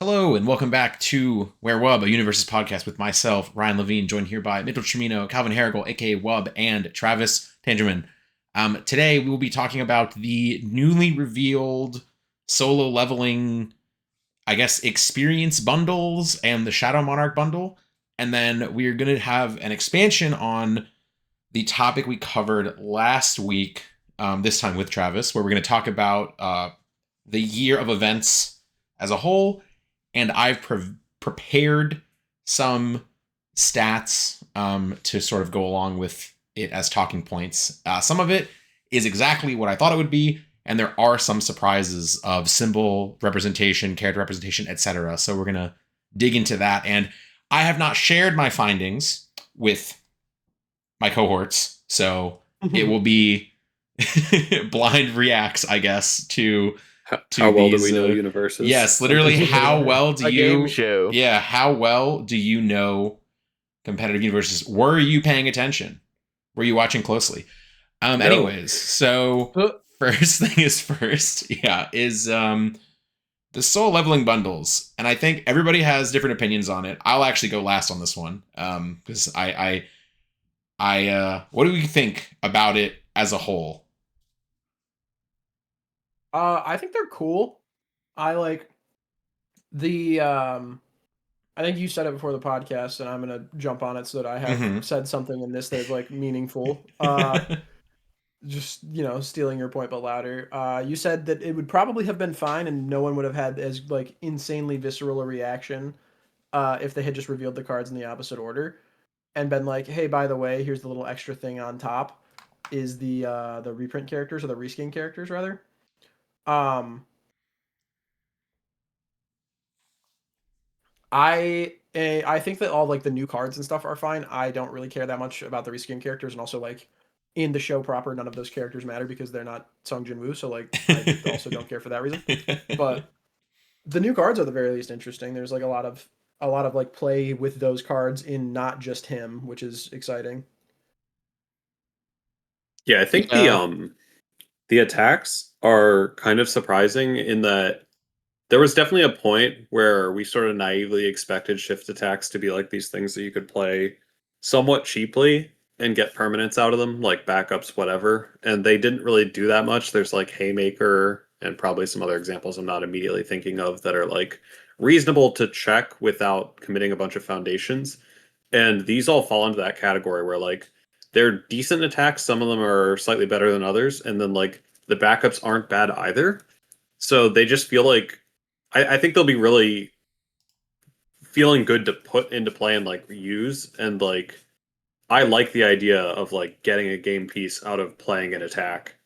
Hello and welcome back to Where Wub, a Universes podcast with myself, Ryan Levine, joined here by Mitchell Cimino, Calvin Harrigal, aka Wub, and Travis Tangeman. Today we will be talking about the newly revealed solo leveling, I guess, experience bundles and the Shadow Monarch bundle. And then we're going to have an expansion on the topic we covered last week, this time with Travis, where we're going to talk about the year of events as a whole, and I've prepared some stats to sort of go along with it as talking points. Some of it is exactly what I thought it would be, and there are some surprises of symbol representation, character representation, etc. So we're gonna dig into that, and I have not shared my findings with my cohorts, so it will be blind reacts, I guess, to How well do these we know universes? yes, literally how well do A game you show. yeah, how well do you know competitive universes? Were you paying attention? Were you watching closely? No. Anyways, so first thing is first, yeah, is the soul leveling bundles. And I think everybody has different opinions on it. I'll actually go last on this one. Because I what do we think about it as a whole? I think they're cool. I like the I think you said it before the podcast, and I'm gonna jump on it so that I have Mm-hmm. said something in this that's like meaningful. Just stealing your point but louder. You said that it would probably have been fine and no one would have had as like insanely visceral a reaction if they had just revealed the cards in the opposite order and been like, hey, by the way, here's the little extra thing on top is the reprint characters or the reskin characters rather. Um I think that all like the new cards and stuff are fine. I don't really care that much about the reskin characters, and also like in the show proper, none of those characters matter because they're not Sung Jin Woo. So like I also don't care for that reason. But the new cards are the very least interesting. There's like a lot of like play with those cards in not just him, which is exciting. Yeah, I think the Yeah. the attacks are kind of surprising in that there was definitely a point where we sort of naively expected shift attacks to be like these things that you could play somewhat cheaply and get permanents out of them, like backups, whatever. And they didn't really do that much. There's like Haymaker and probably some other examples I'm not immediately thinking of that are like reasonable to check without committing a bunch of foundations. And these all fall into that category where like they're decent attacks, some of them are slightly better than others, and then like the backups aren't bad either. So they just feel like I think they'll be really feeling good to put into play and like use, and like I like the idea of like getting a game piece out of playing an attack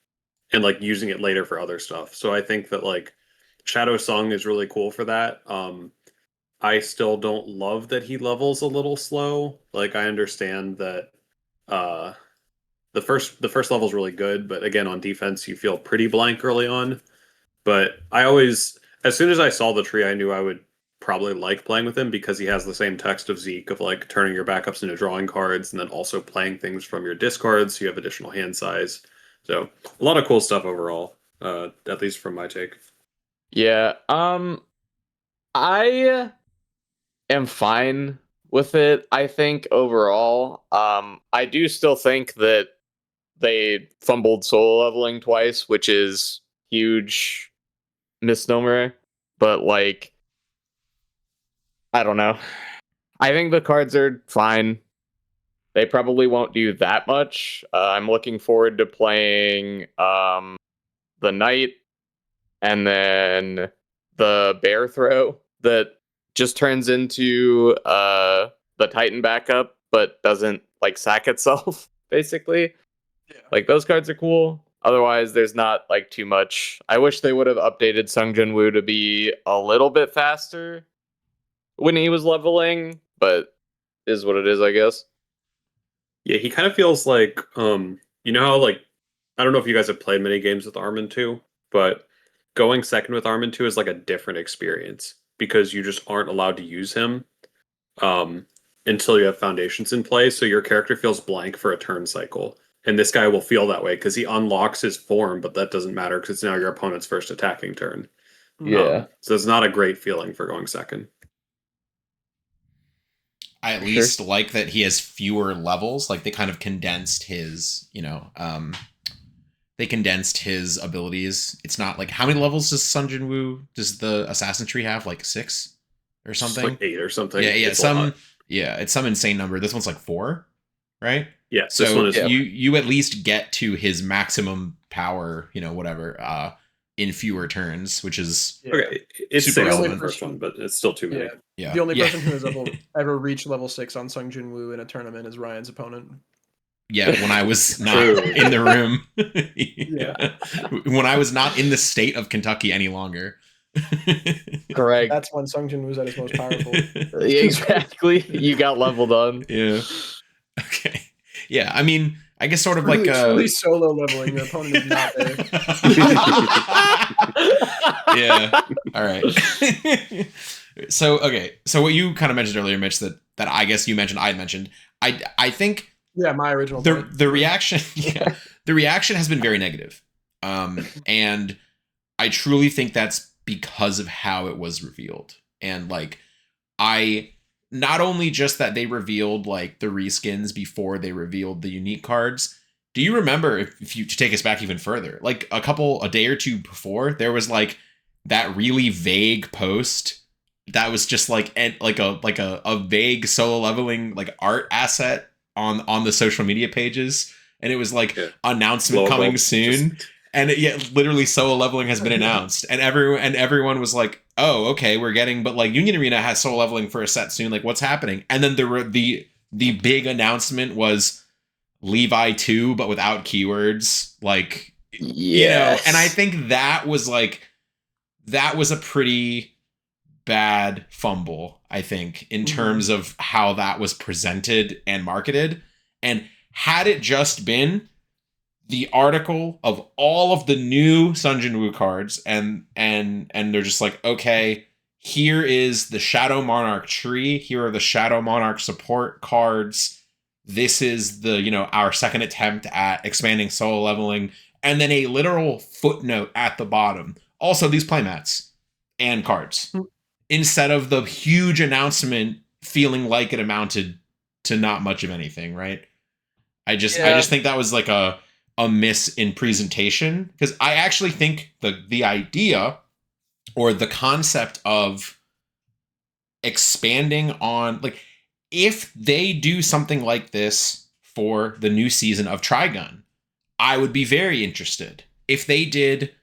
and like using it later for other stuff. So I think that like Shadow Song is really cool for that. I still don't love that he levels a little slow. Like I understand that uh the first level is really good, but again on defense you feel pretty blank early on. But I always, as soon as I saw the tree, I knew I would probably like playing with him because he has the same text of Zeke of like turning your backups into drawing cards and then also playing things from your discards so you have additional hand size. So a lot of cool stuff overall, at least from my take. Yeah, I am fine with it. I think overall, I do still think that they fumbled solo leveling twice, which is huge misnomer. But like, I don't know. I think the cards are fine. They probably won't do that much. I'm looking forward to playing the knight and then the bear throw that just turns into the Titan backup, but doesn't like sack itself, basically. Yeah. Like those cards are cool. Otherwise, there's not like too much. I wish they would have updated Sung Jin Woo to be a little bit faster when he was leveling, but is what it is, I guess. Yeah, he kind of feels like you know how like I don't know if you guys have played many games with Armin 2, but going second with Armin 2 is like a different experience because you just aren't allowed to use him um, until you have foundations in place. So your character feels blank for a turn cycle. And this guy will feel that way because he unlocks his form, but that doesn't matter because it's now your opponent's first attacking turn. Yeah. So it's not a great feeling for going second. I at For least like that he has fewer levels. Like they kind of condensed his, they condensed his abilities. It's not like how many levels does Sung Jin Woo does the assassin tree have? Like 6 or Just something? like 8 or something. Yeah, It's a lot. it's some insane number. This one's like 4, right? Yeah, this So one is you at least get to his maximum power, whatever, in fewer turns, which is okay. It's super 6 on the relevant. first one, but it's still too many. Yeah. yeah. The only yeah. person who has ever reached level 6 on Sung Jin Woo in a tournament is Ryan's opponent. Yeah, when I was not True. in the room. Yeah. When I was not in the state of Kentucky any longer. Correct. That's when Sung Jin Woo's at his most powerful. Exactly. You got leveled on. Yeah. Okay. Yeah, I mean, I guess sort of Really, like truly solo leveling. Your opponent is not there. Yeah. All right. So what you kind of mentioned earlier, Mitch, that I guess you mentioned, I mentioned. I think Yeah, my original point. the reaction has been very negative. And I truly think that's because of how it was revealed. And like I not only just that they revealed like the reskins before they revealed the unique cards. Do you remember, if you to take us back even further, like a day or two before, there was like that really vague post that was just like a vague solo leveling like art asset on the social media pages, and it was like announcement Logo. coming soon. And literally solo leveling has been announced, and everyone was like, "Oh, okay, we're getting." But like Union Arena has solo leveling for a set soon. Like, what's happening? And then the big announcement was Levi 2, but without keywords. Like, and I think that was a pretty bad fumble. I think in terms of how that was presented and marketed, and had it just been the article of all of the new Sung Jin Woo cards, and they're just like, okay, here is the Shadow Monarch tree, here are the Shadow Monarch support cards, this is the our second attempt at expanding solo leveling, and then a literal footnote at the bottom, also these playmats and cards, instead of the huge announcement feeling like it amounted to not much of anything, right? I just think that was like a miss in presentation, because I actually think the idea or the concept of expanding on, like, if they do something like this for the new season of Trigun, I would be very interested. If they did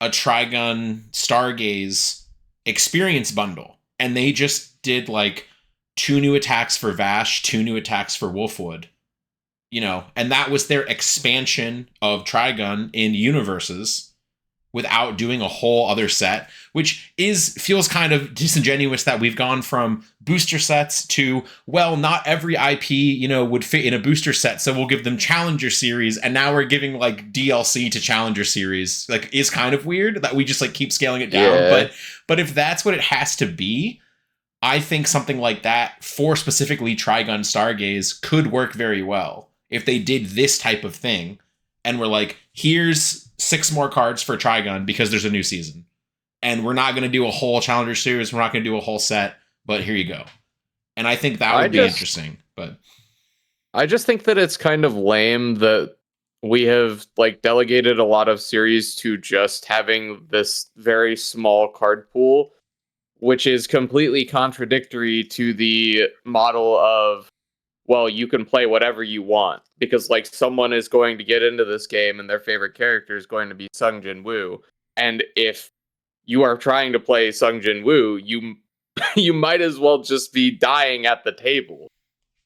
a Trigun Stargaze experience bundle and they just did like 2 new attacks for Vash, 2 new attacks for Wolfwood, and that was their expansion of Trigun in universes without doing a whole other set, which feels kind of disingenuous that we've gone from booster sets to, well, not every IP, would fit in a booster set, so we'll give them Challenger Series, and now we're giving like DLC to Challenger Series. Like, is kind of weird that we just like keep scaling it down. Yeah. But if that's what it has to be, I think something like that for specifically Trigun Stargaze could work very well. If they did this type of thing and we're like, here's 6 more cards for Trigun because there's a new season, and we're not going to do a whole Challenger Series, we're not going to do a whole set, but here you go. And I think that would be interesting. But I just think that it's kind of lame that we have like delegated a lot of series to just having this very small card pool, which is completely contradictory to the model of, well, you can play whatever you want, because like someone is going to get into this game and their favorite character is going to be Sung Jin Woo, and if you are trying to play Sung Jin Woo, you might as well just be dying at the table.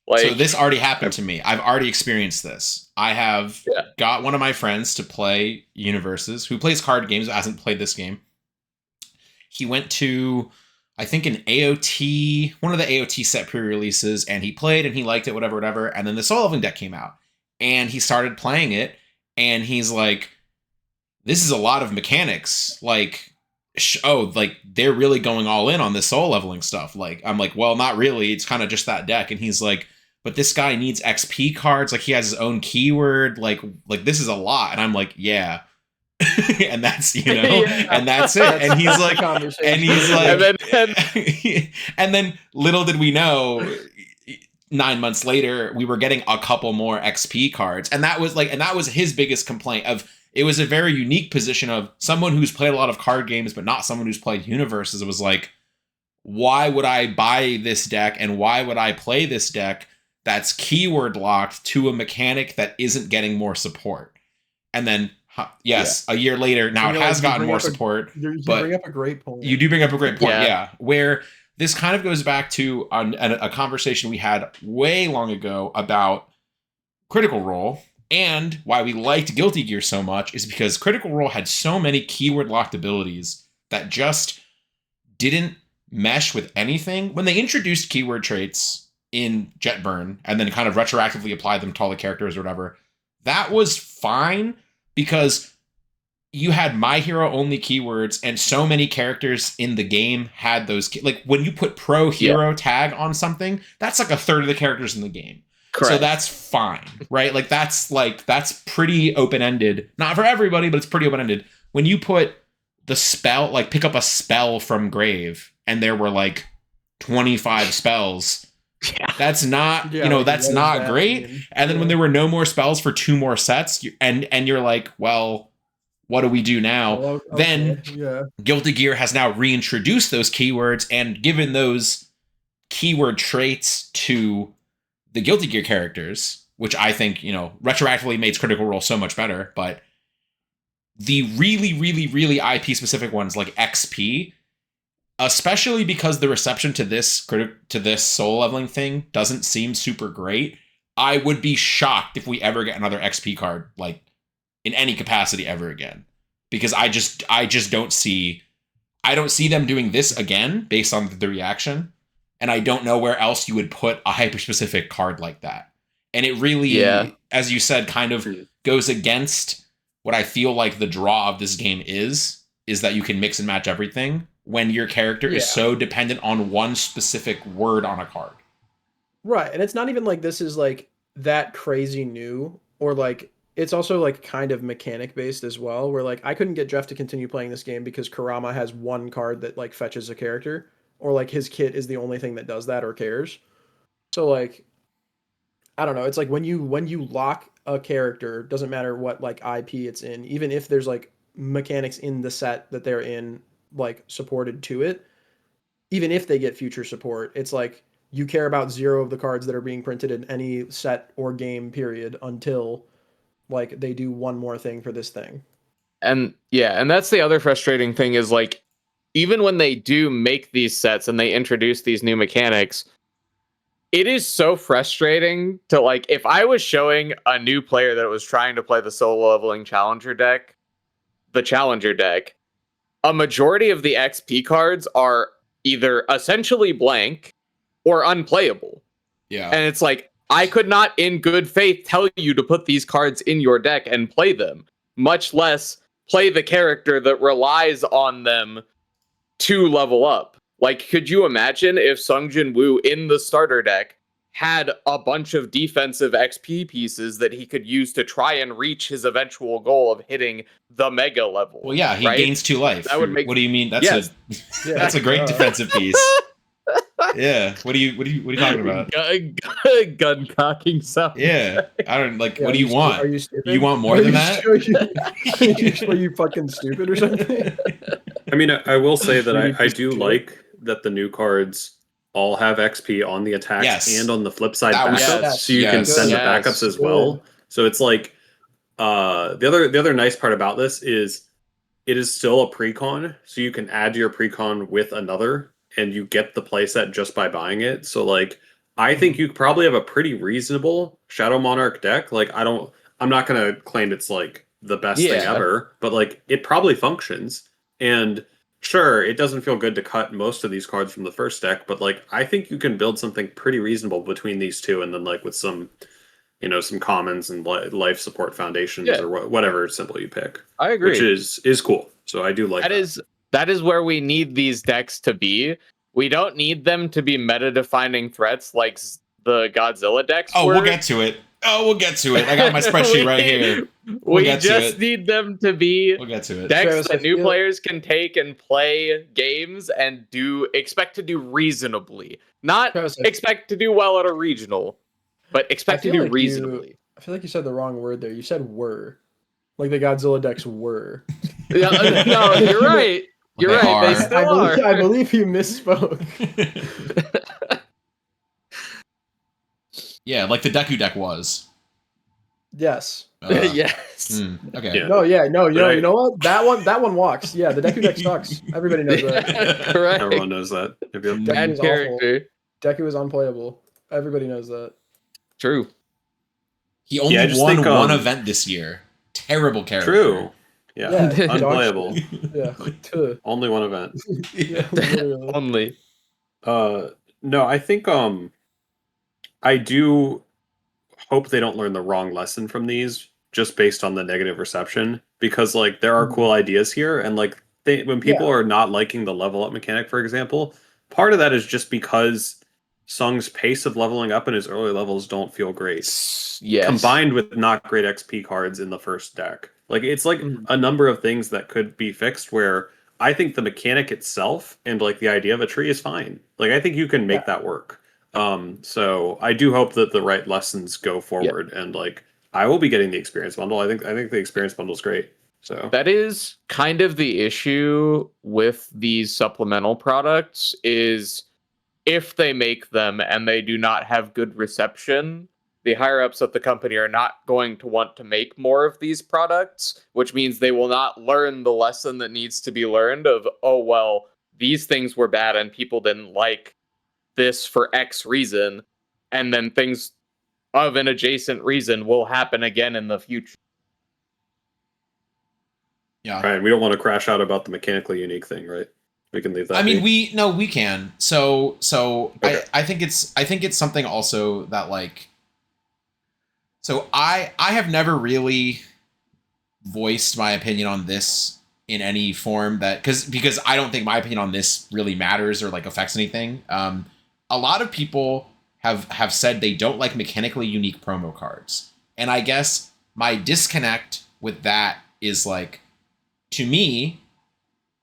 Like, so this already happened to me. I've already experienced this. I have got one of my friends to play Universes, who plays card games, but hasn't played this game. He went to, I think, an AOT, one of the AOT set pre-releases, and he played and he liked it, whatever. And then the solo leveling deck came out, and he started playing it, and he's like, this is a lot of mechanics. Like, like they're really going all in on this solo leveling stuff. Like, I'm like, well, not really. It's kind of just that deck. And he's like, but this guy needs XP cards. Like, he has his own keyword. Like this is a lot. And I'm like, yeah, and that's Yeah. and that's it. And he's That's the like, conversation. and he's like, And and then little did we know, 9 months later, we were getting a couple more XP cards, and that was his biggest complaint. Of it was a very unique position of someone who's played a lot of card games, but not someone who's played universes. It was like, why would I buy this deck, and why would I play this deck that's keyword locked to a mechanic that isn't getting more support? And then, yes, a year later, now it has gotten more support. You but bring up a great point. You do bring up a great point, Yeah. yeah. Where this kind of goes back to a conversation we had way long ago about Critical Role, and why we liked Guilty Gear so much is because Critical Role had so many keyword locked abilities that just didn't mesh with anything. When they introduced keyword traits in Jetburn and then kind of retroactively applied them to all the characters or whatever, that was fine because you had My Hero only keywords, and so many characters in the game had those. Like when you put Pro Hero tag on something, that's like a third of the characters in the game. correct. So that's fine, right? That's pretty open ended. Not for everybody, but it's pretty open ended. When you put the spell, like pick up a spell from Grave, and there were like 25 spells. Yeah. That's not, that's not great. And then when there were no more spells for 2 more sets, and you're like, well, what do we do now? Then Guilty Gear has now reintroduced those keywords and given those keyword traits to the Guilty Gear characters, which I think, retroactively makes Critical Role so much better. But the really, really, really IP specific ones like XP, especially because the reception to this soul leveling thing doesn't seem super great, I would be shocked if we ever get another XP card like in any capacity ever again, because I just don't see them doing this again based on the reaction, and I don't know where else you would put a hyper specific card like that. And it really, as you said, kind of goes against what I feel like the draw of this game is that you can mix and match everything when your character is so dependent on one specific word on a card. Right. And it's not even like this is like that crazy new, or like it's also like kind of mechanic based as well, where like I couldn't get Jeff to continue playing this game because Kurama has one card that like fetches a character, or like his kit is the only thing that does that or cares. So like, I don't know. It's like when you lock a character, doesn't matter what like IP it's in, even if there's like mechanics in the set that they're in like supported to it, even if they get future support, it's like you care about 0 of the cards that are being printed in any set or game period until like they do one more thing for this thing. And that's the other frustrating thing is like, even when they do make these sets and they introduce these new mechanics, it is so frustrating to like, if I was showing a new player that was trying to play the solo leveling challenger deck, a majority of the XP cards are either essentially blank or unplayable. Yeah. And it's like, I could not in good faith tell you to put these cards in your deck and play them, much less play the character that relies on them to level up. Like, could you imagine if Sung Jin Woo in the starter deck had a bunch of defensive XP pieces that he could use to try and reach his eventual goal of hitting the mega level? Well, yeah, he gains 2 life. That would make. What do you mean? That's that's a great defensive piece. Yeah. What are you talking about? Gun cocking stuff. Yeah. I don't like. What do you want? Are you stupid? You want more than that? Are you fucking stupid or something? I mean, I will say that I do like that the new cards all have XP on the attacks and on the flip side backups, so you can send the backups as well. So it's like the other nice part about this is it is still a precon, so you can add your precon with another, and you get the playset just by buying it. So like, I think you probably have a pretty reasonable Shadow Monarch deck. Like, I'm not gonna claim it's like the best thing ever, but like it probably functions. And sure, it doesn't feel good to cut most of these cards from the first deck, but like I think you can build something pretty reasonable between these two, and then like with some, some commons and life support foundations or whatever symbol you pick. I agree, which is cool. So I do like that. That is where we need these decks to be. We don't need them to be meta-defining threats like the Godzilla decks. We'll get to it. Oh, we'll get to it. I got my spreadsheet right here. We'll We get to just it. need them to be We'll get to it. decks Travis, I that new feel- players can take and play games and expect to do reasonably. Not Travis, expect to do well at a regional, but expect to feel do like reasonably. I feel like you said the wrong word there. You said were. Like the Godzilla decks were. Yeah, no, you're right. You're They right. They are. still are. I believe you misspoke. Yeah, like the Deku deck was. Yes. Yes. Okay. Yeah. No, yeah, no, But you know what? That one walks. Yeah, the Deku deck sucks. Everybody knows that. Correct. Everyone knows that. Yep, yep. Deku Bad is awful. character. Deku is unplayable. Everybody knows that. True. He only Yeah, I just won think, one event this year. Terrible character. True. Yeah. Yeah, dog Unplayable. shit. Yeah. Tuh. Only one event. Yeah, literally. Only. No, I think I do hope they don't learn the wrong lesson from these just based on the negative reception, because like there are cool ideas here, and like when people are not liking the level up mechanic, for example, part of that is just because Sung's pace of leveling up in his early levels don't feel great. Yes. Combined with not great XP cards in the first deck. Like it's like Mhm. a number of things that could be fixed, where I think the mechanic itself and like the idea of a tree is fine. Like I think you can make that work. So I do hope that the right lessons go forward, and like I will be getting the experience bundle. I think the experience bundle is great. So That is kind of the issue with these supplemental products, is if they make them and they do not have good reception, the higher ups of the company are not going to want to make more of these products, which means they will not learn the lesson that needs to be learned of, oh, well, these things were bad and people didn't like this for X reason, and then things of an adjacent reason will happen again in the future. Yeah. right, we don't want to crash out about the mechanically unique thing, right? We can leave that. I mean, be. we can. So Okay. I think it's something also that like. So I have never really voiced my opinion on this in any form that because I don't think my opinion on this really matters or like affects anything. A lot of people have said they don't like mechanically unique promo cards, and I guess my disconnect with that is like, to me,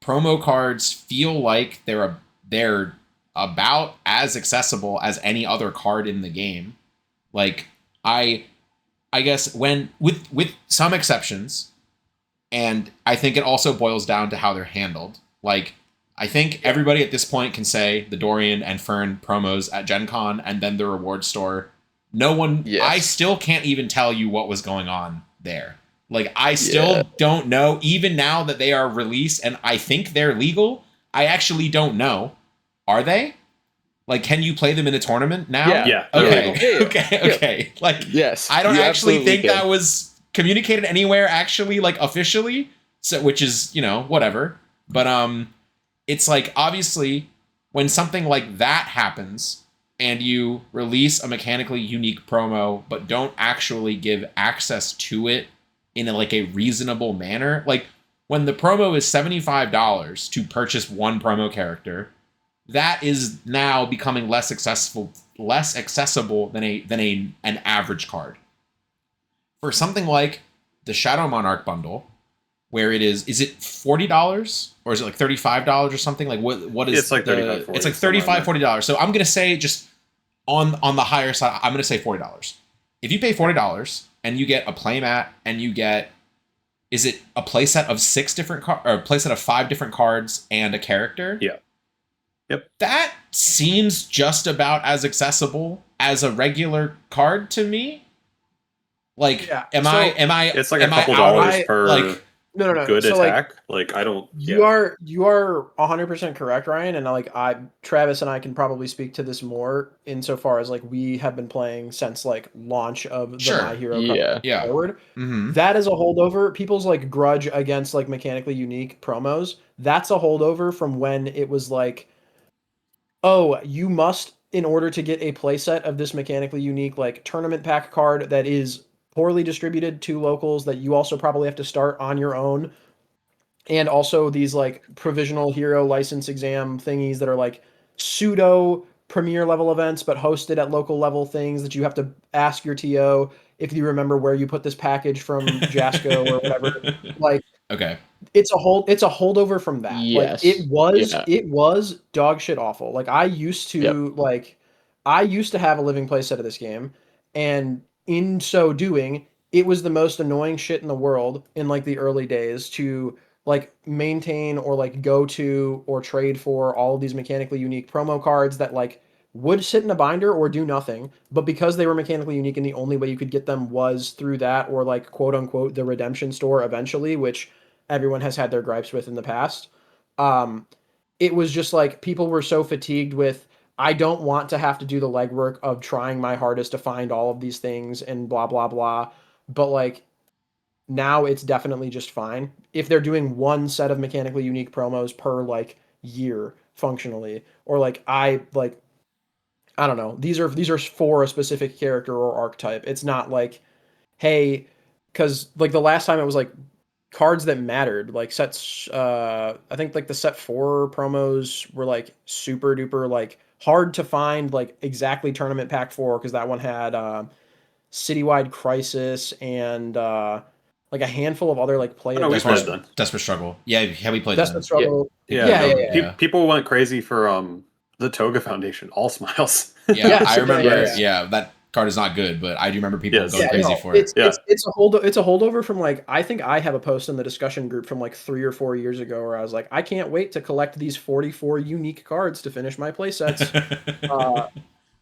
promo cards feel like they're about as accessible as any other card in the game. Like I guess when with some exceptions, and I think it also boils down to how they're handled. Like I think everybody at this point can say the Dorian and Fern promos at Gen Con and then the reward store. No one I still can't even tell you what was going on there. Like I still don't know, even now that they are released and I think they're legal. I actually don't know. Are they? Like, can you play them in a tournament now? Yeah. Okay. Yeah. Okay. Like, Yes. I don't you actually think absolutely can. that was communicated anywhere, actually, like officially. So, which is, whatever. But it's like obviously when something like that happens and you release a mechanically unique promo but don't actually give access to it in a reasonable manner, like when the promo is $75 to purchase one promo character, that is now becoming less accessible than an average card. For something like the Shadow Monarch bundle, where it is it $40 or is it like $35 or something? Like what is It's like $35, $40. It's like $35-$40. So I'm gonna say just on the higher side, I'm gonna say $40. If you pay $40 and you get a playmat and you get, is it a playset of 6 different cards or a playset of 5 different cards and a character? Yeah. Yep. That seems just about as accessible as a regular card to me. Like, am I? It's like a am I couple out- dollars per like No. good So, attack. Like I don't. You are 100% correct, Ryan, and Travis and I can probably speak to this more insofar as we have been playing since launch of the Sure. My Hero Yeah. forward. Mm-hmm. That is a holdover. People's grudge against mechanically unique promos. That's a holdover from when it was oh, you must, in order to get a playset of this mechanically unique tournament pack card that is poorly distributed to locals, that you also probably have to start on your own, and also these provisional hero license exam thingies that are pseudo premier level events, but hosted at local level things that you have to ask your TO if you remember where you put this package from Jasco or whatever. Like, Okay. it's a holdover from that. Like, Yes. Yeah. it was dog shit awful. Like, I used to have a living playset of this game, and in so doing, it was the most annoying shit in the world in like the early days to like maintain or like go to or trade for all of these mechanically unique promo cards that like would sit in a binder or do nothing, but because they were mechanically unique and the only way you could get them was through that or like quote unquote the redemption store eventually, which everyone has had their gripes with in the past. Um, it was just like people were so fatigued with, I don't want to have to do the legwork of trying my hardest to find all of these things and blah blah blah. But like now it's definitely just fine if they're doing one set of mechanically unique promos per like year functionally, or like I don't know. These are for a specific character or archetype. It's not like, hey, because like the last time it was like cards that mattered, like sets. I think like the set 4 promos were like super duper like hard to find, like exactly tournament pack 4 because that one had citywide crisis and like a handful of other like play Oh, we events. played them. Desperate Struggle. Yeah, we played Desperate that. Struggle. Yeah, Yeah. People went crazy for the Toga Foundation. All smiles. Yeah, Yes, I remember. yeah. Yeah, that card is not good, but I do remember people Yes. going crazy for it. It's a holdover from like, I think I have a post in the discussion group from like 3 or 4 years ago where I was like, I can't wait to collect these 44 unique cards to finish my playsets.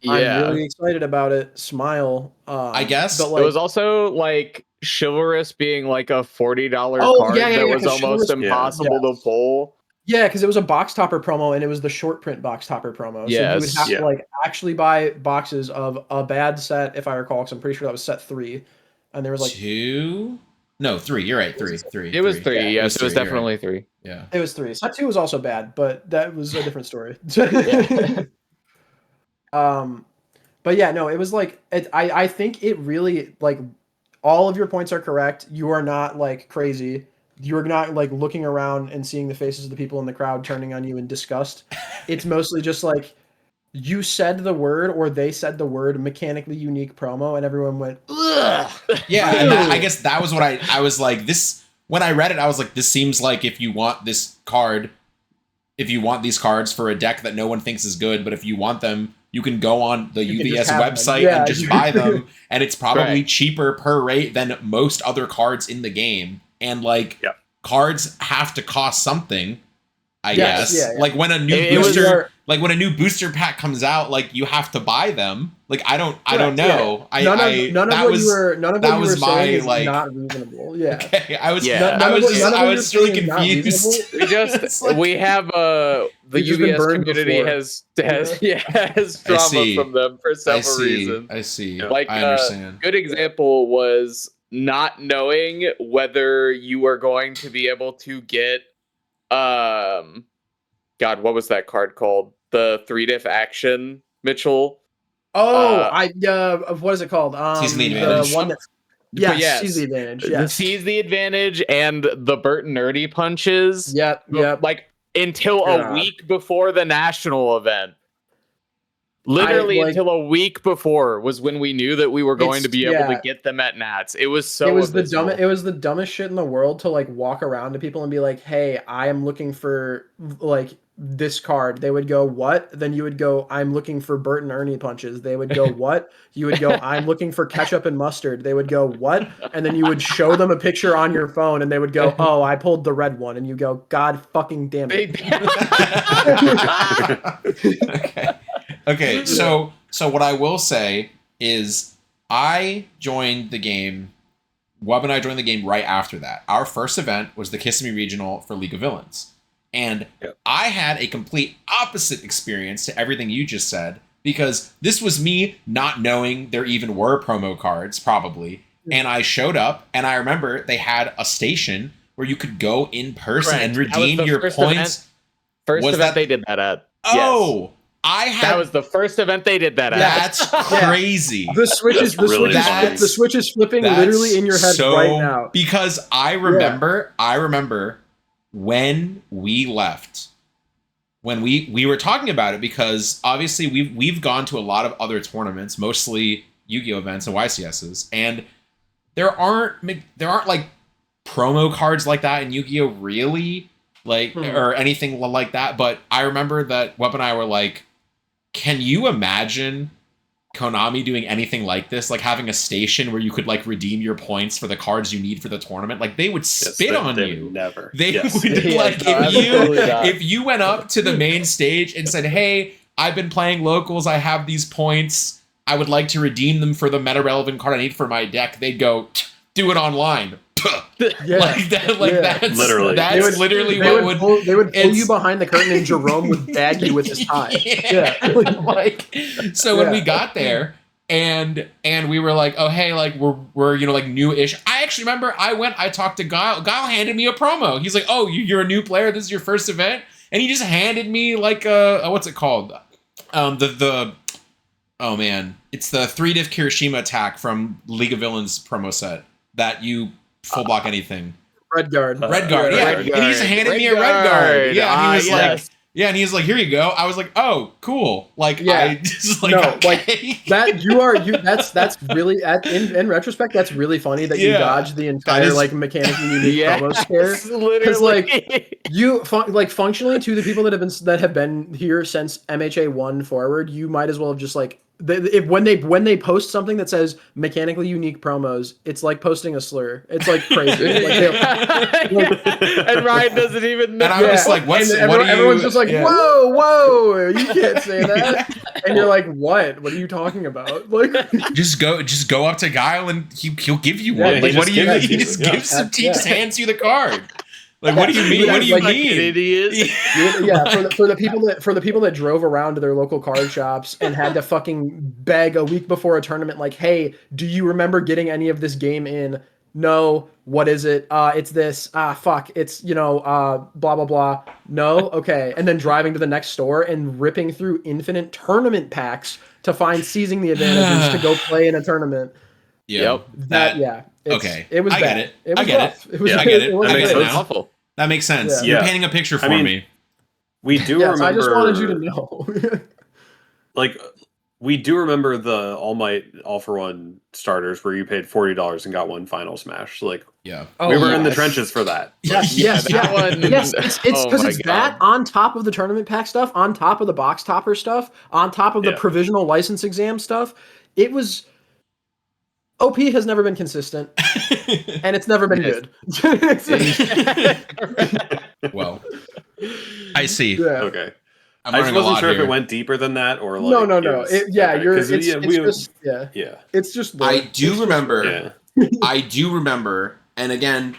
I'm really excited about it. Smile. I guess but like, it was also like Chivalrous being like a $40 card that was 'cause almost Chivalrous- impossible to pull. Yeah, because it was a box topper promo and it was the short print box topper promo. So you would Yes. have to like actually buy boxes of a bad set, if I recall, because I'm pretty sure that was set 3. And there was like 2? No, 3. You're right. 3. It was 3. Yeah, Yes, it was definitely 3. Yeah. It was 3. Set 2 was also bad, but that was a different story. But yeah, no, it was like I think it really like all of your points are correct. You are not like crazy. You're not like looking around and seeing the faces of the people in the crowd turning on you in disgust. It's mostly just like you said the word or they said the word mechanically unique promo and everyone went, ugh. Yeah, and I guess that was what I was like, this, when I read it, I was like, this seems like if you want this card, if you want these cards for a deck that no one thinks is good, but if you want them, you can go on the UVS website and just buy them, and it's probably cheaper per rate than most other cards in the game. And like cards have to cost something, I guess. Yeah. Like when a new booster pack comes out, like you have to buy them. Like I don't know. None of what you were saying is like not reasonable. Yeah. Okay. I was really confused. We have the UVS community has drama from them for several reasons. I see. Like I understand. Good example was not knowing whether you are going to be able to get God, what was that card called? The 3-diff action, Mitchell. What is it called? Seize the Advantage. The one that Seize the Advantage. Yes. Seize the Advantage and the Bert Nerdy punches. Yep. Like until a week before the national event. Literally until a week before was when we knew that we were going to be able to get them at Nats. It was so the dumbest shit in the world to like walk around to people and be like, "Hey, I am looking for like this card." They would go, "What?" Then you would go, "I'm looking for Bert and Ernie punches." They would go, "What?" You would go, "I'm looking for ketchup and mustard." They would go, "What?" And then you would show them a picture on your phone and they would go, "Oh, I pulled the red one." And you go, "God fucking damn it." Okay, so what I will say is I joined the game, Wub and I joined the game right after that. Our first event was the Kissimmee Regional for League of Villains. And I had a complete opposite experience to everything you just said, because this was me not knowing there even were promo cards, probably. And I showed up, and I remember they had a station where you could go in person and redeem your points. First event they did that at. Oh! Yes. That was the first event they did that at. That's crazy. The switch is flipping literally in your head right now. Because I remember when we left, when we were talking about it, because obviously we've gone to a lot of other tournaments, mostly Yu-Gi-Oh events and YCSs, and there aren't like promo cards like that in Yu-Gi-Oh really, like or anything like that. But I remember that Webb and I were like, can you imagine Konami doing anything like this, like having a station where you could like redeem your points for the cards you need for the tournament? Like they would spit on you. Never. They Yes. would Yeah, like no, if you went up to the main stage and said, "Hey, I've been playing locals. I have these points. I would like to redeem them for the meta relevant card I need for my deck." They'd go, "Do it online." Yeah. Like that. Like that's Literally. That's literally what would. They would pull it's- you behind the curtain, and Jerome would bag you with his tie. Yeah. Like so when we got there and we were like, oh hey, like we're you know like new-ish. I actually remember I talked to Guile. Guile handed me a promo. He's like, oh, you're a new player. This is your first event, and he just handed me like what's it called? The oh man, it's the 3-diff Kirishima attack from League of Villains promo set that you full block anything. Red guard. Red guard, yeah. yeah. Red And he just guard. handed me Red a red guard. guard. Yeah, and he was like, Yes. yeah, and he was like, here you go. I was like, oh, cool. Like, Yeah. I just like, No, okay. Like that's really in retrospect, that's really funny that you Yeah. dodged the entire is- like mechanically unique Yes, promo scare. literally. You functionally, to the people that have been here since MHA 1 forward, you might as well have just like when they post something that says mechanically unique promos, it's like posting a slur. It's like crazy. And Ryan doesn't even know. And I'm just like, what's and what do you? everyone's just like, yeah. whoa, you can't say that. And you're like, what are you talking about? Like, Just go up to Guile and he'll give you Yeah, one. he Like, what just do you? gives He you- just yeah. gives some Yeah. just hands you the card. Like, what do you mean? Yeah, What do you like, mean? Idiot. yeah, for the people that drove around to their local card shops and had to fucking beg a week before a tournament, like, hey, do you remember getting any of this game in? No. What is it? It's this. Fuck. It's blah blah blah. No. Okay. And then driving to the next store and ripping through infinite tournament packs to find seizing the advantages to go play in a tournament. Yeah. Yep. Okay. It was I bad. get it. It was I get rough. it. Was, Yeah, I get it. was I get bad. it now. Awful. That makes sense. Yeah. You're Yeah. painting a picture for I mean, me. We do Yes, remember. I just wanted you to know. Like, we do remember the All Might All for One starters where you paid $40 and got one final smash. Like, Yeah. we were in the yes. trenches for that. Yes, Yeah, yes, that yeah. one- Yes, it's Oh because my it's that God. on top of the tournament pack stuff, on top of the box topper stuff, on top of the Yeah. provisional license exam stuff. It was OP has never been consistent, and it's never been Yes. good. Well, I see. Yeah. Okay. I'm I learning just a wasn't lot sure if here. it went deeper than that or like. No. was- Yeah, okay, you're. 'cause It's, yeah, it's we- just yeah. yeah. It's just. I it's do just- remember. Yeah. I do remember, and again,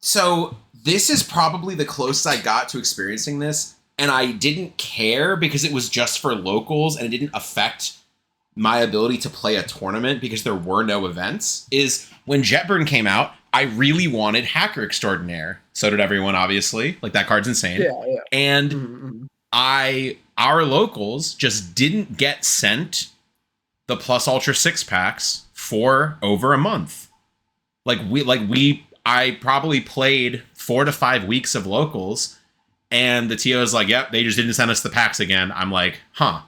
so this is probably the closest I got to experiencing this, and I didn't care because it was just for locals and it didn't affect my ability to play a tournament because there were no events. Is when Jetburn came out, I really wanted Hacker Extraordinaire. So did everyone, obviously. Like, that card's insane. Yeah. And Mhm. our locals just didn't get sent the Plus Ultra 6-packs for over a month. I probably played 4 to 5 weeks of locals, and the TO is like, yep, they just didn't send us the packs again. I'm like, huh.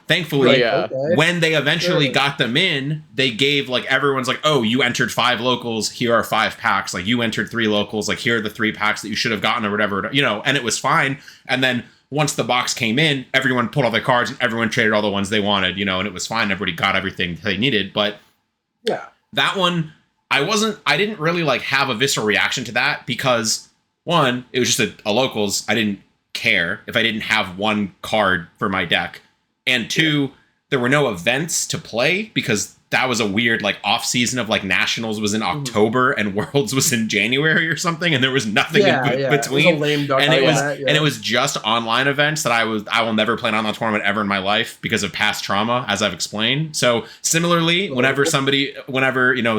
Thankfully, Oh, yeah. Okay. when they eventually Sure. got them in, they gave, like, everyone's like, oh, you entered 5 locals, here are 5 packs. Like, you entered 3 locals, like, here are the 3 packs that you should have gotten or whatever, and it was fine. And then once the box came in, everyone pulled all their cards and everyone traded all the ones they wanted, and it was fine. Everybody got everything they needed. But Yeah. that one, I didn't really like have a visceral reaction to that because, one, it was just a locals. I didn't care if I didn't have one card for my deck. And two, there were no events to play because that was a weird like off season of like Nationals was in October and Worlds was in January or something, and there was nothing in It was between. a lame duck And it on was that, yeah. and it was just online events that I will never play an online tournament ever in my life because of past trauma, as I've explained. So similarly, whenever it's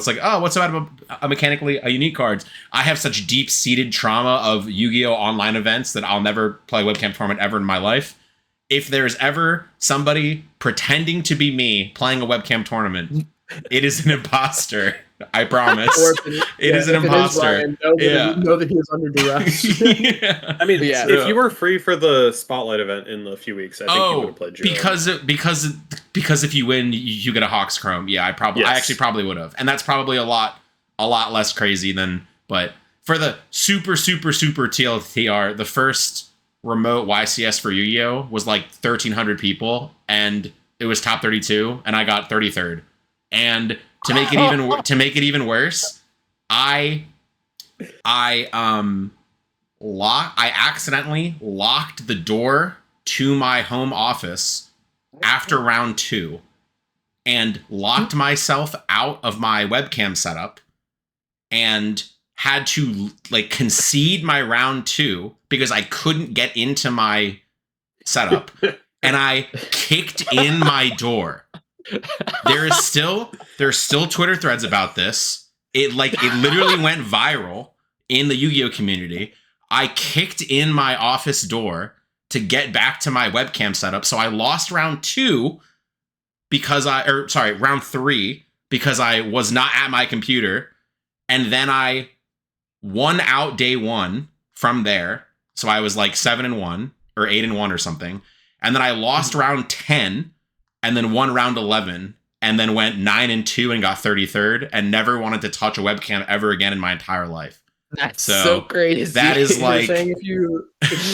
like, oh, what's so bad about a mechanically a unique cards? I have such deep seated trauma of Yu-Gi-Oh online events that I'll never play a webcam tournament ever in my life. If there's ever somebody pretending to be me playing a webcam tournament, it is an imposter. I promise. Or if It is an if imposter. Ryan, know that he is under duress. Yeah. I mean, Yeah. if you were free for the spotlight event in a few weeks, I think you would have played Jiro. Because if you win, you get a Hawks Chrome. Yeah, I actually probably would have, and that's probably a lot less crazy than. But for the super TLTR, the first remote YCS for Yu-Gi-Oh was like 1,300 people, and it was top 32, and I got 33rd. And to make it even worse, I accidentally locked the door to my home office after round 2 and locked myself out of my webcam setup and had to like concede my round 2 because I couldn't get into my setup, and I kicked in my door. There's still Twitter threads about this. It literally went viral in the Yu-Gi-Oh community. I kicked in my office door to get back to my webcam setup. So I lost round 2 round 3 because I was not at my computer. And then I won out day 1 from there. So I was like 7-1 or 8-1 or something. And then I lost round 10 and then won round 11 and then went 9-2 and got 33rd and never wanted to touch a webcam ever again in my entire life. That's so crazy. That is You're like saying if you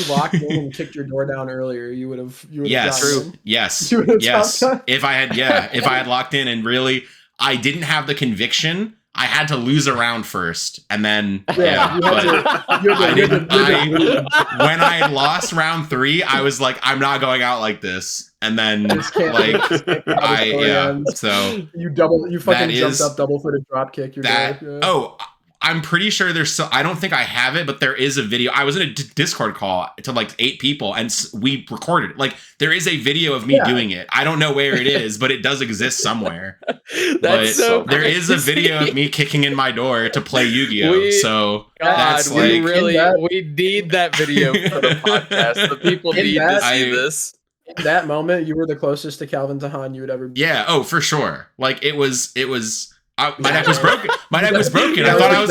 locked in and kicked your door down earlier, you would have yes, gotten in? yes, You would have yes. dropped If I had locked in and really I didn't have the conviction, I had to lose a round first, and then when I lost round 3, I was like, I'm not going out like this, and then so you fucking jumped up double-footed drop kick. I'm pretty sure there's still, I don't think I have it, but there is a video. I was in a Discord call to like 8 people and we recorded it. Like there is a video of me doing it. I don't know where it is, but it does exist somewhere. There is a video of me kicking in my door to play Yu-Gi-Oh. We need that video for the podcast. The people need to see this. In that moment, you were the closest to Calvin Tahan you would ever be. Yeah, for sure. Like it was my deck was broken. My deck was broken. I thought I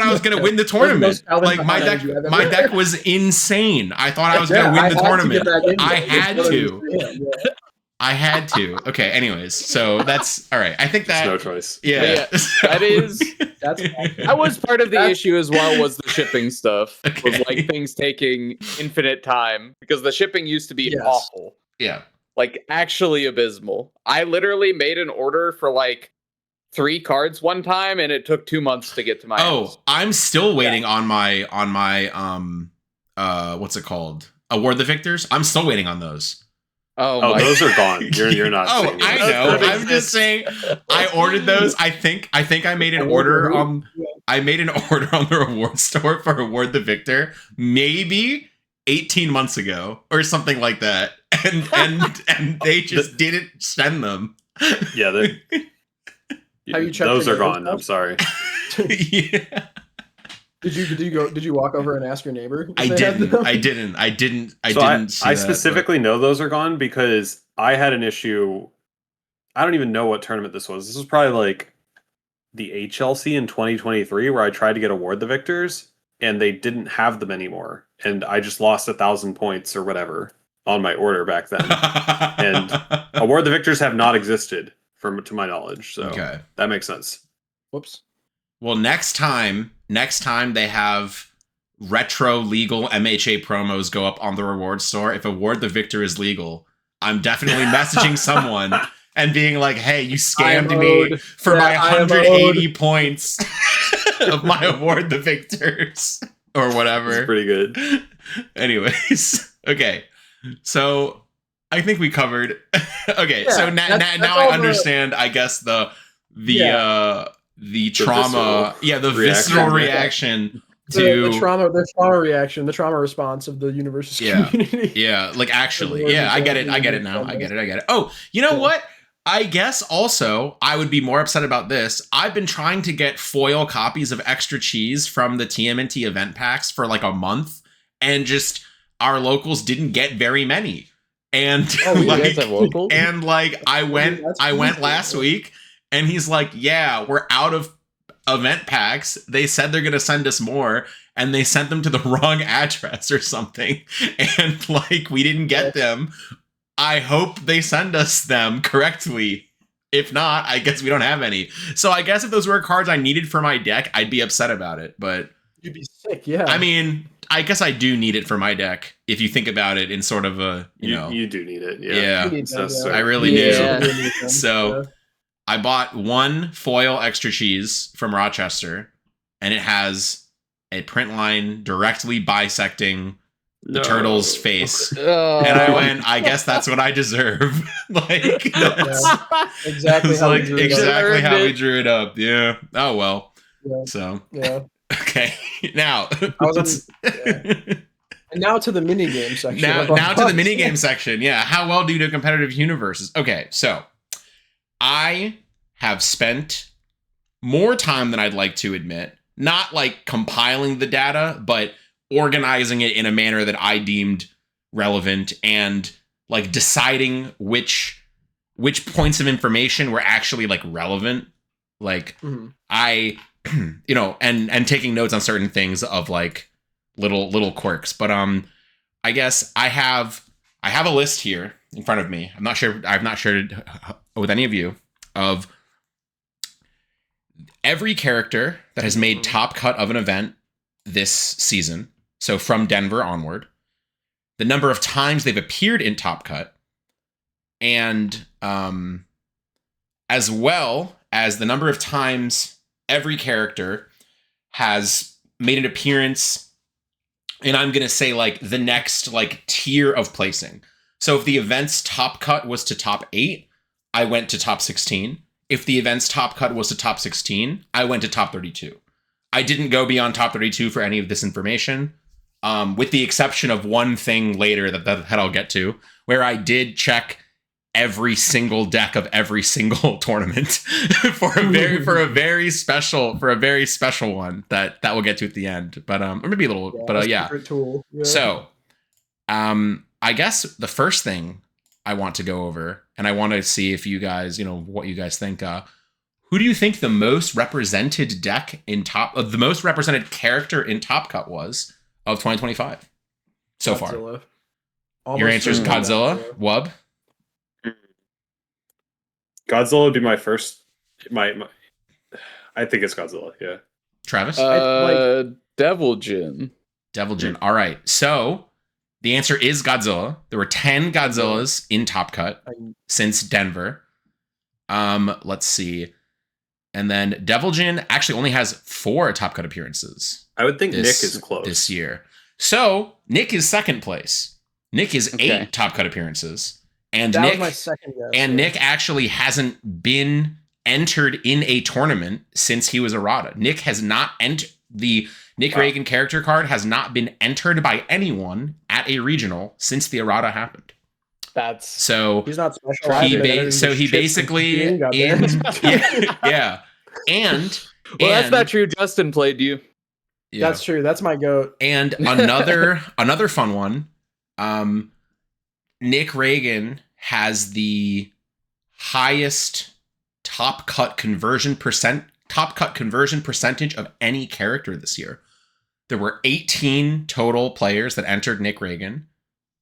was gonna win the tournament. Like my deck was insane. I thought I was gonna win the tournament. I had to. Okay. Anyways, so that's all right. I think that no choice. Yeah. That is. That was part of the issue as well. Was the shipping stuff? Okay. Was like things taking infinite time because the shipping used to be awful. Yeah. Like actually abysmal. I literally made an order for like 3 cards one time, and it took 2 months to get to my house. I'm still waiting on my what's it called? Award the Victors. I'm still waiting on those. Those are gone. You're not. I know. I'm just saying. I ordered those. I think I made an order on. I made an order on the reward store for Award the Victor, maybe 18 months ago or something like that, and they just didn't send them. Yeah. Have you checked those are your gone. I'm sorry. Yeah. Did you walk over and ask your neighbor? I didn't. I specifically know those are gone because I had an issue. I don't even know what tournament this was. This was probably like the HLC in 2023 where I tried to get Award the Victors and they didn't have them anymore. And I just lost 1,000 points or whatever on my order back then. And Award the Victors have not existed to my knowledge. So that makes sense. Whoops. Well, next time they have retro legal MHA promos go up on the reward store. If Award the Victor is legal, I'm definitely messaging someone and being like, hey, you scammed me for my 180 points of my Award the Victors or whatever. That's pretty good. Anyways, okay. So I think we covered. Okay, so now I understand, I guess, the trauma, the visceral reaction to the trauma reaction, the trauma response of the universe's community. Yeah, like actually, I get it now. I get it. Oh, you know what? I guess also I would be more upset about this. I've been trying to get foil copies of Extra Cheese from the TMNT event packs for like a month, and just our locals didn't get very many. And I went last week, And he's like, yeah, we're out of event packs. They said they're going to send us more, and they sent them to the wrong address or something. And like, we didn't get them. I hope they send us them correctly. If not, I guess we don't have any. So I guess if those were cards I needed for my deck, I'd be upset about it. But You'd be sick, yeah. I mean, I guess I do need it for my deck. If you think about it in sort of a, you do need it. Yeah. You need It's that, necessary. I really Yeah. do. So I bought one foil extra cheese from Rochester, and it has a print line directly bisecting the turtle's face. And I went, I guess that's what I deserve. Like, that's exactly it's how like we drew it up. exactly how we drew it up. Yeah. Oh well. Yeah. So Yeah. okay. Now I was And now to the minigame section. now of our now to the podcast. minigame section. Yeah. How well do you do competitive universes? Okay, so I have spent more time than I'd like to admit, not like compiling the data, but organizing it in a manner that I deemed relevant and like deciding which points of information were actually like relevant. Like I and taking notes on certain things of like little quirks. But I guess I have a list here in front of me. I've not shared with any of you of every character that has made top cut of an event this season. So from Denver onward, the number of times they've appeared in Top Cut, and as well as the number of times every character has made an appearance, and I'm going to say like the next like tier of placing. So if the event's Top Cut was to top 8, I went to top 16. If the event's Top Cut was to top 16, I went to top 32. I didn't go beyond top 32 for any of this information. With the exception of one thing later that I'll get to, where I did check every single deck of every single tournament for a very special one that we'll get to at the end. But or maybe a little, secret tool. Yeah. So, I guess the first thing I want to go over, and I want to see if you guys, what you guys think. Who do you think the most represented deck the most represented character in Top Cut was of 2025 so far? Your answer is Godzilla. Wub? Godzilla would be my first. My I think it's Godzilla. Yeah. Travis? Devil Jin. Devil Jin. All right. So the answer is Godzilla. There were 10 Godzillas in Top Cut since Denver. Let's see. And then Devil Jin actually only has 4 Top Cut appearances. I would think Nick is close this year. So Nick is second place. Nick is 8 Top Cut appearances. And that Nick was my second guess. And Nick actually hasn't been entered in a tournament since he was errata. Nick has not entered. The Nick Reagan character card has not been entered by anyone at a regional since the errata happened. So he's not special. He basically And that's not true. Justin played you. Yeah. That's true. That's my goat. And another fun one. Nick Reagan has the highest top cut conversion percentage of any character this year. There were 18 total players that entered Nick Reagan,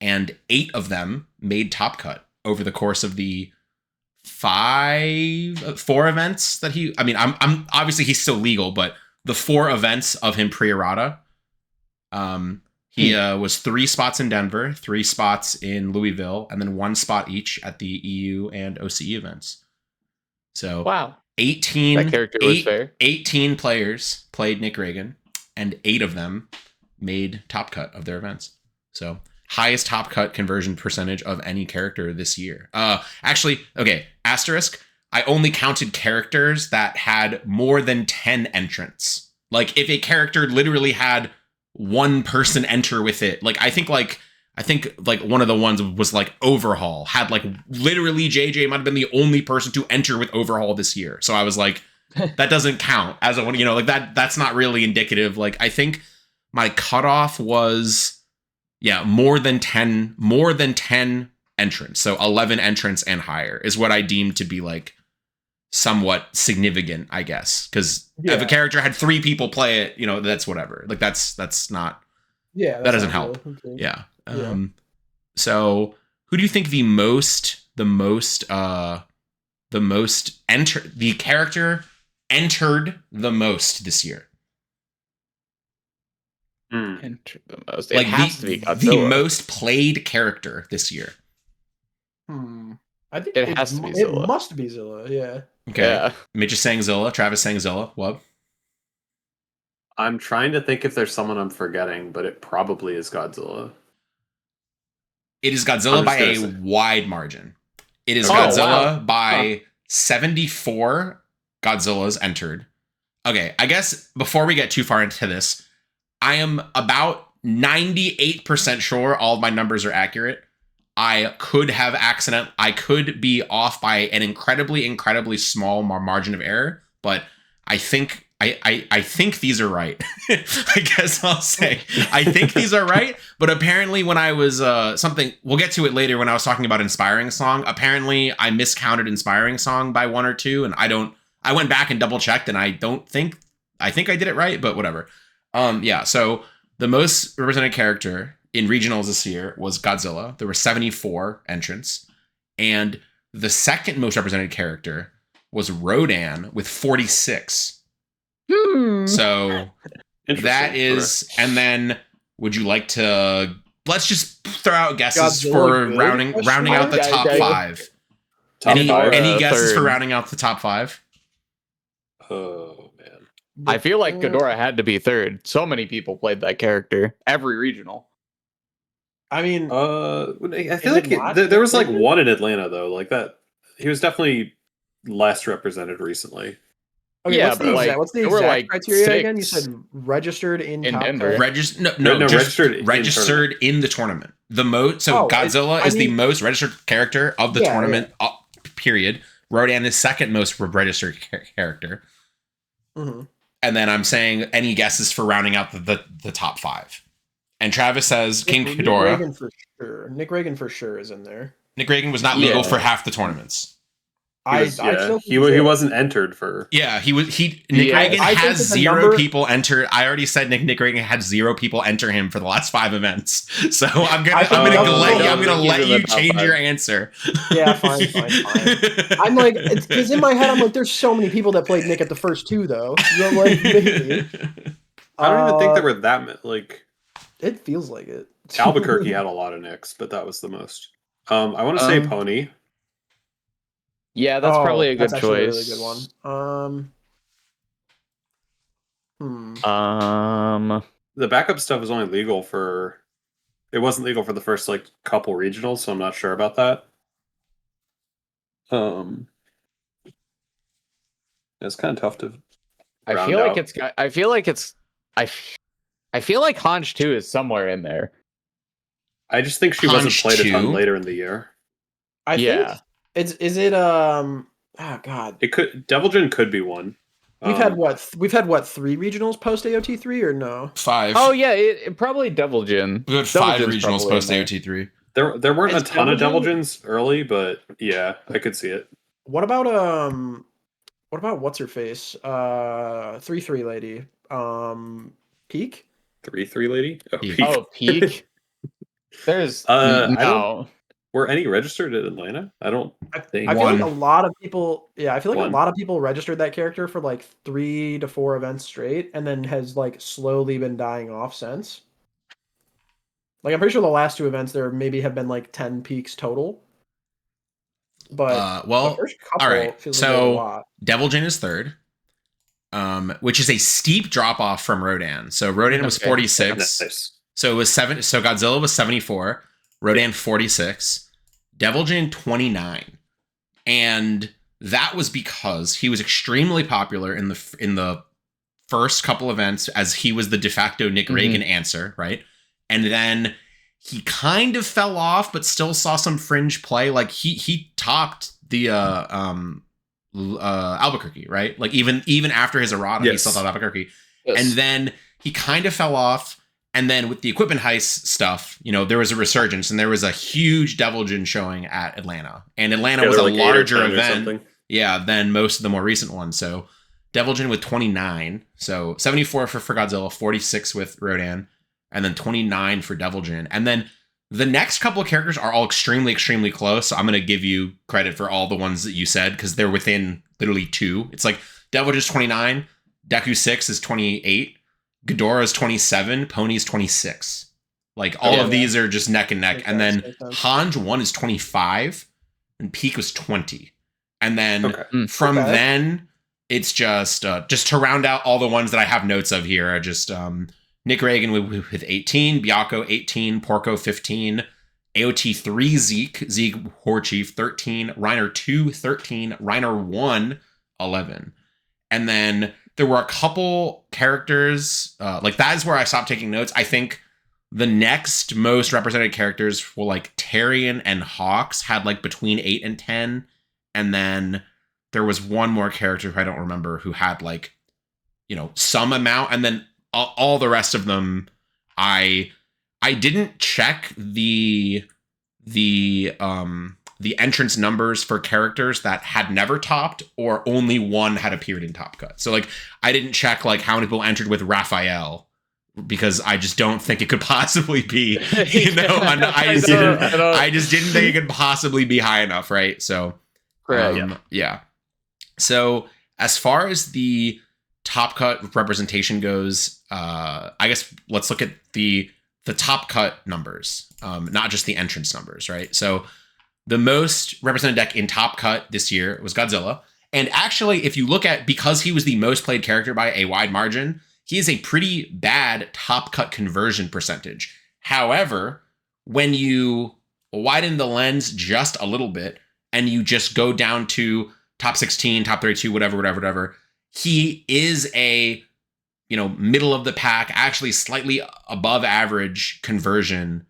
and 8 of them made top cut over the course of the 4 events that I'm obviously he's still legal, but the 4 events of him pre-errata, he was 3 spots in Denver, 3 spots in Louisville, and then 1 spot each at the EU and OCE events. So wow, 18 that character was fair. 18 players played Nick Reagan, and 8 of them made top cut of their events. So highest top cut conversion percentage of any character this year. Actually, okay, asterisk, I only counted characters that had more than 10 entrants. Like if a character literally had 1 person enter with it, like I think one of the ones was like Overhaul, had like literally JJ might have been the only person to enter with Overhaul this year. So I was like, that doesn't count as a one, like that's not really indicative. Like I think my cutoff was more than 10 entrants. So 11 entrants and higher is what I deemed to be like somewhat significant, I guess, because if Yeah. a character had 3 people play it, that's whatever. Like that's not Yeah, that doesn't help. Okay. Yeah. Yeah. So who do you think the character entered the most this year? Enter the most. It Like has to be the Godzilla. most played character this year. I think It has to be It Zilla. must be Zilla. Yeah. Okay. Yeah. Mitch is saying Zilla. Travis saying Zilla. What? I'm trying to think if there's someone I'm forgetting, but it probably is Godzilla. It is Godzilla I'm by just a gonna say- wide margin. It is Oh, Godzilla wow. by 74 Godzillas entered. Okay, I guess before we get too far into this, I am about 98% sure all of my numbers are accurate. I could be off by an incredibly small margin of error, but I think I think these are right. I guess I'll say I think these are right. But apparently, when I was we'll get to it later when I was talking about inspiring song. Apparently, I miscounted inspiring song by 1 or 2, and I went back and double checked, and I think I did it right, but whatever. Yeah. So the most represented character in regionals this year was Godzilla. There were 74 entrants, and the second most represented character was Rodan with 46. So that is, and then would you like to? Let's just throw out guesses Godzilla for good? rounding out the Yeah, top yeah. 5. Top Any five? guesses for Third. rounding out the top 5? Oh man. I feel like Ghidorah had to be third. So many people played that character. Every regional. I mean, I feel Is like it not there was like Nick Reagan? one in Atlanta though, like that. He was definitely less represented recently. okay, yeah, what's but, the like, exact, what's the there were, exact like, criteria 6 again? You said registered in in top Denver. five? Registered in the tournament. The most, so Oh, Godzilla I is the mean- most registered character of the Yeah, tournament. Period. Rodan is second most registered character. Mhm. And then I'm saying any guesses for rounding out the top 5. And Travis says King Nick Ghidorah. Reagan for sure. Nick Reagan for sure is in there. Nick Reagan was not legal Yeah. for half the tournaments. He wasn't entered for. Yeah, Nick Yeah, Reagan I think has that the 0 number- people enter. I already said Nick Reagan had 0 people enter him for the last 5 events. So I'm gonna let you change your answer. Yeah, fine. I'm like, because in my head, I'm like, there's so many people that played Nick at the first 2, though. So, like, maybe. I don't even think there were that many. Like It feels like it. Albuquerque had a lot of Nicks, but that was the most. I want to say Pony. Yeah, that's probably a good that's actually choice. a really good one. The backup stuff was only legal for. It wasn't legal for the first like couple regionals, so I'm not sure about that. It's kind of tough to. I feel like Hanj 2 is somewhere in there. I just think she wasn't Hanj played a 2? ton later in the year. I Yeah. think is it oh god. It could Devilgen could be one. We've had what 3 regionals post AOT 3 or no? 5. Oh yeah, it probably Devilgen. We had 5 Devilgen's regionals probably post in there. AOT 3. There weren't Is a ton of Devilgen- Devilgens early, but yeah, I could see it. What about what's her face? 3-3 lady. Peak? 3-3 lady. Oh, Peak. Peak. Oh, Peak. There's I no. don't- Were any registered at Atlanta? I don't think. I feel like One. a lot of people. Yeah, I feel like One. a lot of people registered that character for like 3 to 4 events straight, and then has like slowly been dying off since. Like I'm pretty sure the last 2 events there maybe have been like 10 peaks total. But the first couple all right. feels like a So lot. Devilgen is third, which is a steep drop off from Rodan. So Rodan was Okay. 46. Nice. So it was 7. So Godzilla was 74. Rodan 46. Devilgen 29. And that was because he was extremely popular in the first couple events as he was the de facto Nick Reagan answer, right? And then he kind of fell off, but still saw some fringe play. Like he topped the Albuquerque, right? Like even after his errata, he Yes. still topped Albuquerque. Yes. And then he kind of fell off. And then with the equipment heist stuff, there was a resurgence, and there was a huge Devilgen showing at Atlanta. And Atlanta was a like 8 or larger 10 or event. something. yeah, than most of the more recent ones. So Deviljin with 29, so 74 for Godzilla, 46 with Rodan, and then 29 for Deviljin. And then the next couple of characters are all extremely, extremely close. So I'm going to give you credit for all the ones that you said because they're within literally 2. It's like Deviljin's 29, Deku 6 is 28, Ghidorah is 27, Pony is 26. Like all of these are just neck and neck. And then Hanj 1 is 25 and Peak was 20. And then from then it's just to round out all the ones that I have notes of here are just Nick Reagan with 18, Byakko 18, Porco 15, AOT 3 Zeke Horchief 13, Reiner 2 13, Reiner 1 11. And then there were a couple characters like that is where I stopped taking notes. I think the next most represented characters were like Tarian and Hawks had like between 8 and 10. And then there was one more character who I don't remember who had like, some amount. And then all the rest of them, I didn't check the entrance numbers for characters that had never topped or only one had appeared in Top Cut. So like I didn't check like how many people entered with Raphael because I just don't think it could possibly be, I just didn't think it could possibly be high enough, right? So yeah. So as far as the Top Cut representation goes, I guess let's look at the Top Cut numbers, not just the entrance numbers, right? So the most represented deck in Top Cut this year was Godzilla. And actually, if you look at, because he was the most played character by a wide margin, he is a pretty bad Top Cut conversion percentage. However, when you widen the lens just a little bit and you just go down to top 16, top 32, whatever, he is a, middle of the pack, actually slightly above average conversion.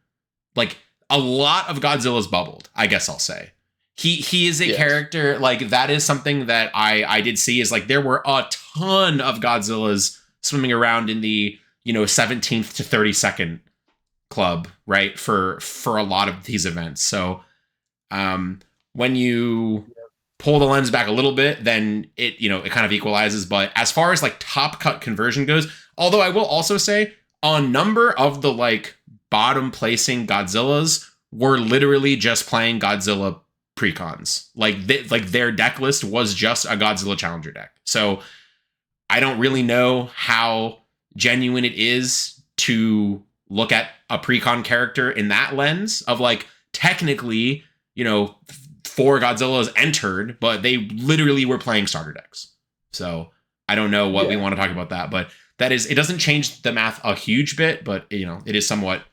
Like a lot of Godzilla's bubbled, I guess I'll say. He is a character, like that is something that I did see is like there were a ton of Godzillas swimming around in the, 17th to 32nd club, right? For a lot of these events. So when you pull the lens back a little bit, then it kind of equalizes. But as far as like Top Cut conversion goes, although I will also say a number of the like bottom placing Godzillas were literally just playing Godzilla precons. Like their deck list was just a Godzilla challenger deck. So I don't really know how genuine it is to look at a precon character in that lens of like technically, 4 Godzillas entered, but they literally were playing starter decks. So I don't know what we want to talk about that, but that is, it doesn't change the math a huge bit, but it is somewhat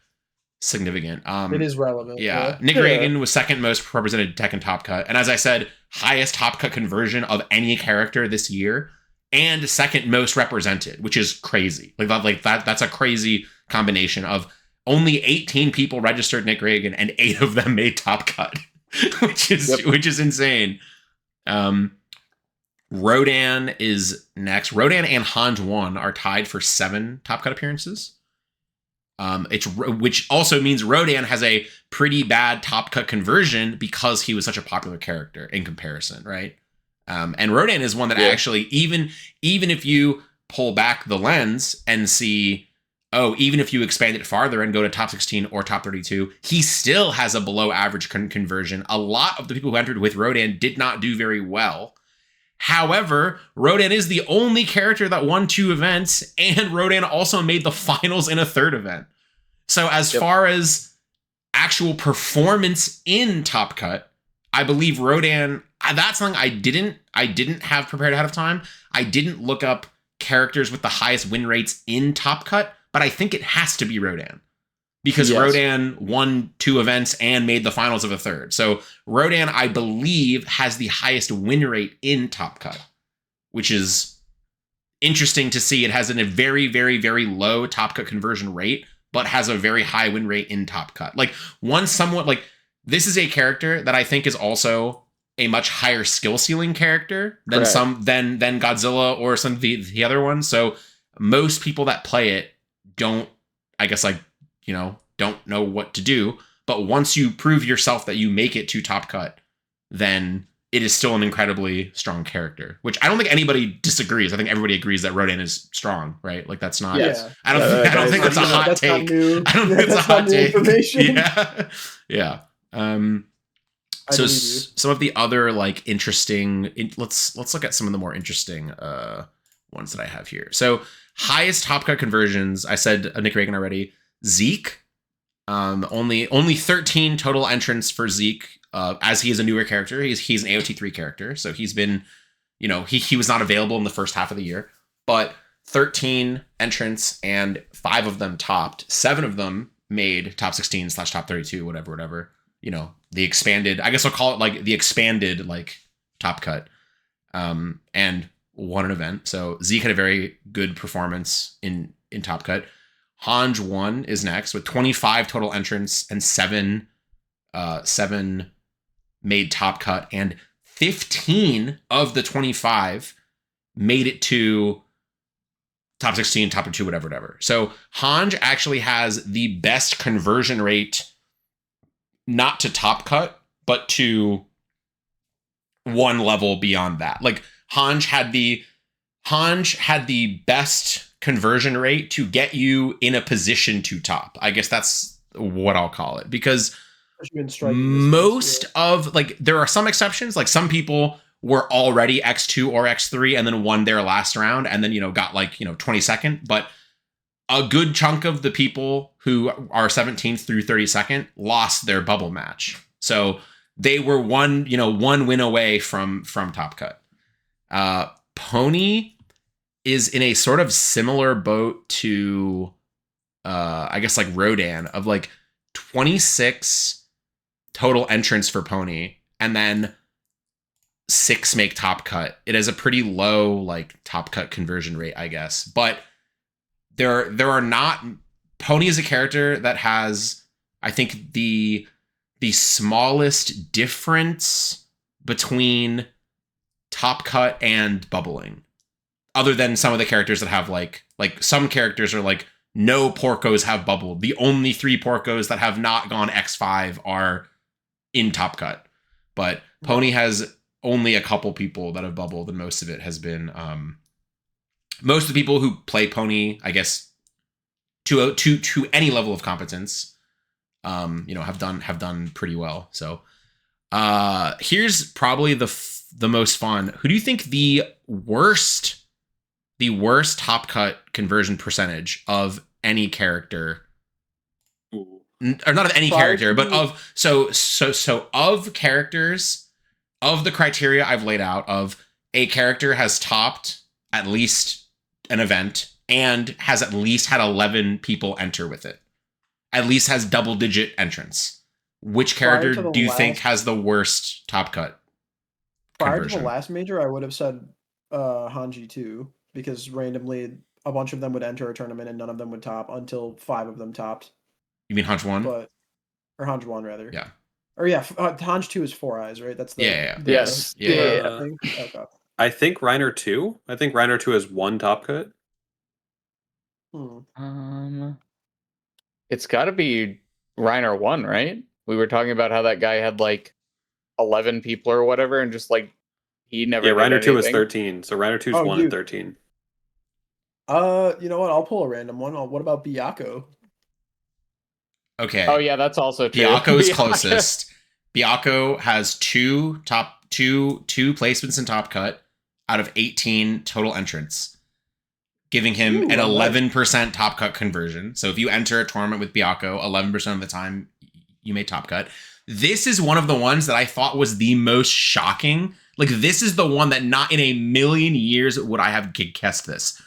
significant. It is relevant. Yeah. Nick Reagan was second most represented deck in Top Cut. And as I said, highest Top Cut conversion of any character this year and second most represented, which is crazy. Like that's a crazy combination of only 18 people registered Nick Reagan and 8 of them made Top Cut. which is insane. Rodan is next. Rodan and Hanj 1 are tied for 7 Top Cut appearances. Which also means Rodan has a pretty bad Top Cut conversion because he was such a popular character in comparison, right? And Rodan is one that actually, even if you pull back the lens and see, even if you expand it farther and go to top 16 or top 32, he still has a below average conversion. A lot of the people who entered with Rodan did not do very well. However, Rodan is the only character that won 2 events, and Rodan also made the finals in a 3rd event. So as far as actual performance in Top Cut, I believe Rodan, that's something I didn't have prepared ahead of time. I didn't look up characters with the highest win rates in Top Cut, but I think it has to be Rodan. Because Rodan won 2 events and made the finals of a 3rd. So Rodan, I believe, has the highest win rate in Top Cut, which is interesting to see. It has a very, very, very low Top Cut conversion rate, but has a very high win rate in Top Cut. Like this is a character that I think is also a much higher skill ceiling character than than Godzilla or some of the other ones. So most people that play it don't, I guess, don't know what to do. But once you prove yourself that you make it to Top Cut, then it is still an incredibly strong character, which I don't think anybody disagrees. I think everybody agrees that Rodan is strong, right? Like that's not. Yes. I don't think that's a hot That's not take. new. I don't think it's a That's not hot new take. information. Yeah. I So believe you. some of the other like interesting. Let's look at some of the more interesting ones that I have here. So highest top cut conversions. I said Nick Reagan already. Zeke. Only 13 total entrants for Zeke. As he is a newer character, he's an AOT3 character, so he's been, he was not available in the first half of the year, but 13 entrants and 5 of them topped. 7 of them made top 16 / top 32, whatever. The expanded. I guess I'll call it like the expanded like top cut, and won an event. So Zeke had a very good performance in top cut. Hanj 1 is next with 25 total entrants and 7 made top cut, and 15 of the 25 made it to top 16, top 2, whatever. So Hanj actually has the best conversion rate, not to top cut, but to one level beyond that. Like Hanj had the best conversion rate to get you in a position to top. I guess that's what I'll call it, because most of, like, there are some exceptions, like some people were already X2 or X3 and then won their last round and then got like 22nd, but a good chunk of the people who are 17th through 32nd lost their bubble match, so they were one win away from top cut. Pony is in a sort of similar boat to I guess like Rodan, of like 26 total entrants for Pony, and then 6 make top cut. It has a pretty low like top cut conversion rate, I guess. But there are not. Pony is a character that has, I think, the smallest difference between top cut and bubbling, other than some of the characters that have like some characters are like, no Porcos have bubbled. The only 3 Porcos that have not gone X5 are in top cut. But Pony has only a couple people that have bubbled, and most of it has been most of the people who play Pony, I guess, to any level of competence, have done pretty well. So here's probably the most fun. Who do you think the worst top cut conversion percentage of any character? Or not of any character, but of of characters, of the criteria I've laid out, of a character has topped at least an event and has at least had 11 people enter with it, at least has double-digit entrants. Which character do you think has the worst top cut prior conversion? To the last major, I would have said Hanji 2, because randomly a bunch of them would enter a tournament and none of them would top until 5 of them topped. You mean Hanj 1? Or Hanj 1 rather. Yeah. Or yeah, Hanj 2 is 4 eyes, right? That's the yes. Thing. Okay. I think Reiner 2. I think Reiner 2 has 1 top cut. It's got to be Reiner 1, right? We were talking about how that guy had like 11 people or whatever, and just like he never. Yeah, Reiner 2 is anything. 13, so Reiner 2 is 1 and 13. You know what? I'll pull a random one. What about Byaku? Okay. Oh yeah, that's also true. Byaku is closest. Byaku has two placements in top cut out of 18 total entrants, giving him an 11% top cut conversion. So if you enter a tournament with Byaku, 11% of the time you made top cut. This is one of the ones that I thought was the most shocking. Like, this is the one that not in a million years would I have guessed this.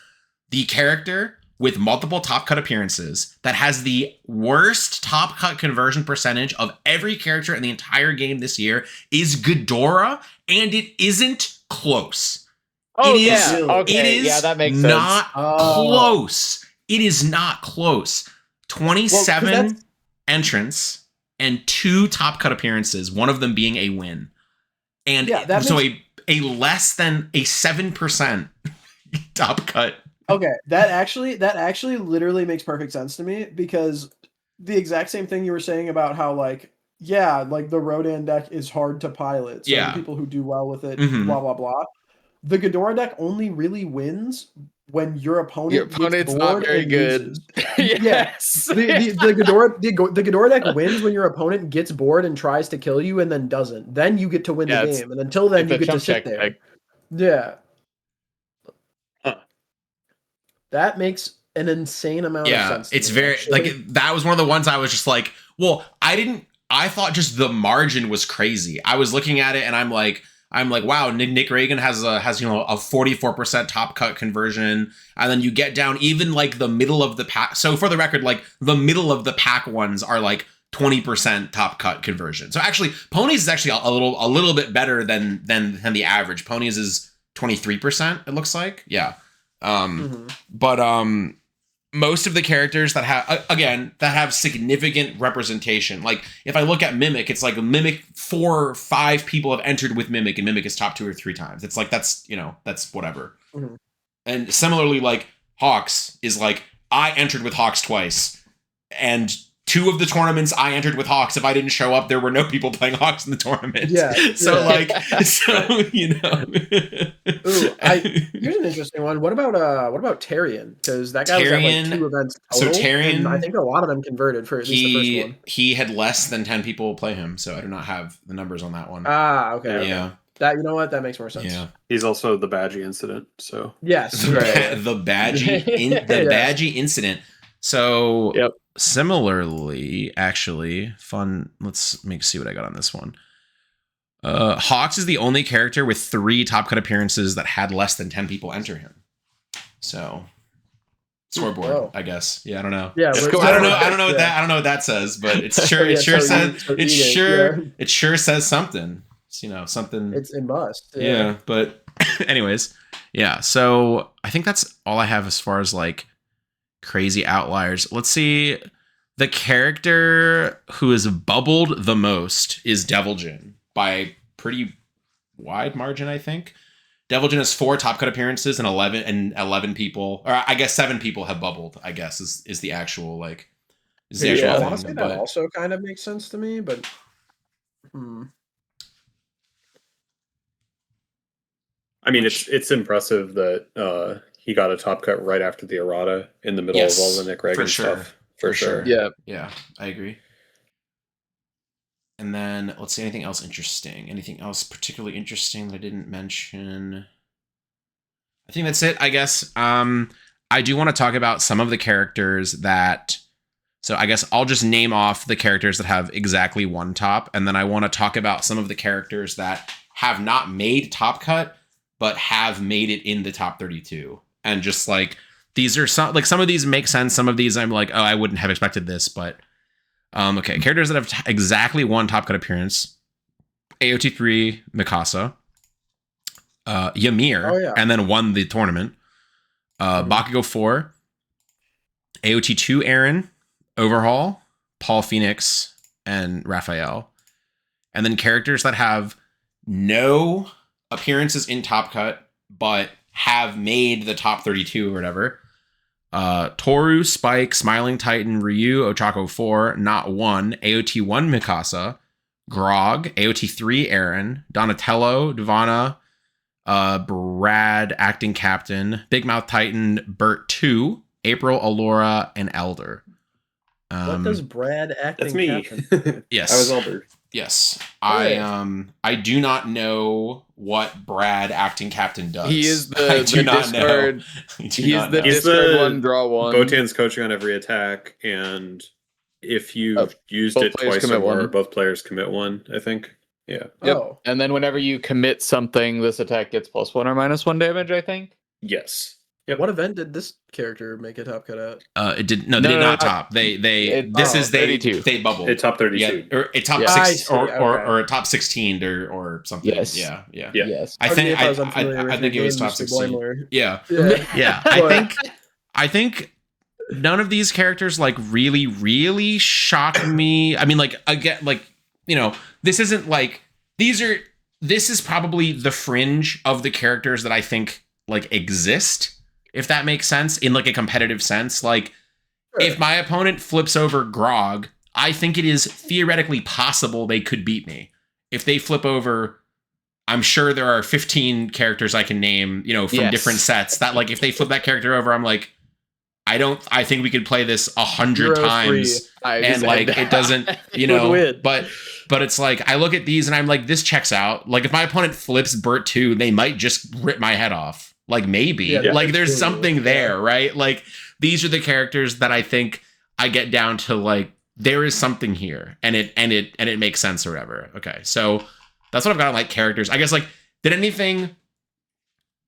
The character with multiple top cut appearances that has the worst top cut conversion percentage of every character in the entire game this year is Ghidorah, and it isn't close. Oh, it yeah. Is, okay. It is that makes not close. It is not close. 27 entrants and 2 top cut appearances, one of them being a win. And so a less than a 7% top cut. Okay, that actually literally makes perfect sense to me, because the exact same thing you were saying about how like yeah, like the Rodan deck is hard to pilot. So Yeah. the people who do well with it, Mhm. blah blah blah. The Ghidorah deck only really wins when your opponent gets opponent's bored not very and good. loses. Yes. The Ghidorah deck wins when your opponent gets bored and tries to kill you and then doesn't. Then you get to win Yeah, the it's- game, and until then it's you a get to chump sit check there. deck. Yeah, Huh. that makes an insane amount of Yeah, sense. To it's me, very actually. that was one of the ones I was just like, well, I thought just the margin was crazy. I was looking at it and I'm like, wow, Nick Reagan has a 44% top cut conversion, and then you get down even like the middle of the pack. So for the record, like the middle of the pack ones are like 20% top cut conversion. So actually, Ponies is actually a little bit better than the average. Ponies is 23%. It looks like, yeah. But most of the characters that have significant representation. Like if I look at Mimic, it's like Mimic 4 or 5 people have entered with Mimic, and Mimic is top 2 or 3 times. It's like that's whatever. Mm-hmm. And similarly, like Hawks is like I entered with Hawks twice, and 2 of the tournaments I entered with Hawks. If I didn't show up, there were no people playing Hawks in the tournament. Yeah. So yeah. Ooh, Here's here's an interesting one. What about Tyrion? Because that guy was at Tyrion- like 2 events so total. Tyrion- and I think a lot of them converted for at least the first one. He had less than 10 people play him, so I do not have the numbers on that one. Ah, okay. Yeah. That, you know what? That makes more sense. Yeah. He's also the Badgie incident, so Yes. The right. Badgie incident. So Yep. similarly, actually, fun. Let's see what I got on this one. Hawks is the only character with 3 top cut appearances that had less than 10 people enter him. So scoreboard, Oh. I guess. Yeah, I don't know. Yeah. I don't know what that says, but it sure says something. It's, something. It must. Yeah, but anyways, yeah. So I think that's all I have as far as like crazy outliers. Let's see. The character who is bubbled the most is Deviljin by a pretty wide margin, I think. Deviljin has 4 top cut appearances and 11 people, or I guess 7 people have bubbled. I guess is the actual like. Is the actual Yeah, thing, honestly, but that also kind of makes sense to me, but. I mean, it's impressive that he got a top cut right after the errata in the middle of all the Nick Reagan stuff. For sure. Yeah, I agree. And then let's see, anything else interesting? Anything else particularly interesting that I didn't mention? I think that's it, I guess. I do want to talk about some of the characters that. So I guess I'll just name off the characters that have exactly 1 top, and then I want to talk about some of the characters that have not made top cut, but have made it in the top 32. And just like these are some of these make sense. Some of these I'm like, oh, I wouldn't have expected this, but okay. Characters that have exactly 1 top cut appearance: AOT3 Mikasa, Ymir, and then won the tournament. Bakugo 4, AOT2 Aaron, Overhaul, Paul Phoenix, and Raphael. And then characters that have no appearances in Top Cut, but have made the top 32 or whatever. Toru, Spike, Smiling Titan, Ryu, Ochako 4, Not 1, AOT 1 Mikasa, Grog, AOT 3 Aaron, Donatello, Divana, Brad, Acting Captain, Big Mouth Titan, Bert 2, April, Alora, and Elder. What does Brad acting? That's me. Captain? Yes, I was Elder. Yes, Right. I do not know what Brad Acting Captain does. He is I the do not discard. know. He's not the know. He's discard the 1, draw 1. Botan's coaching on every attack, and if you used both it players twice or commit more, 1. both players commit 1, I think. Yeah. Yep. Oh, And then whenever you commit something, this attack gets +1 or -1 damage, I think. Yes. Yep. What event did this character make a top cut at? It did no, they did not top. They this is they 32. they bubbled. It top 32. Yeah, or a top Yeah. 6 or okay. or a top 16 or something. Yes. Yeah. Yeah. Yes. I think was unfamiliar with I think your it was game, top Mr. 16. Boimler. Yeah. Yeah. Yeah. I think none of these characters like really shock me. I mean, like again, like this isn't like this is probably the fringe of the characters that I think like exist, if that makes sense, in like a competitive sense. Like Sure. if my opponent flips over Grog, I think it is theoretically possible they could beat me. If they flip over, I'm sure there are 15 characters I can name, from different sets that, like, if they flip that character over, I'm like, I think we could play this 100 times. And like, it doesn't, but it's like, I look at these and I'm like, this checks out. Like, if my opponent flips Bert 2, they might just rip my head off. Like, maybe. Like, there's something there, right? Like, these are the characters that I think I get down to, like, there is something here, and it makes sense or whatever. Okay, so that's what I've got on, like, characters. I guess, like, did anything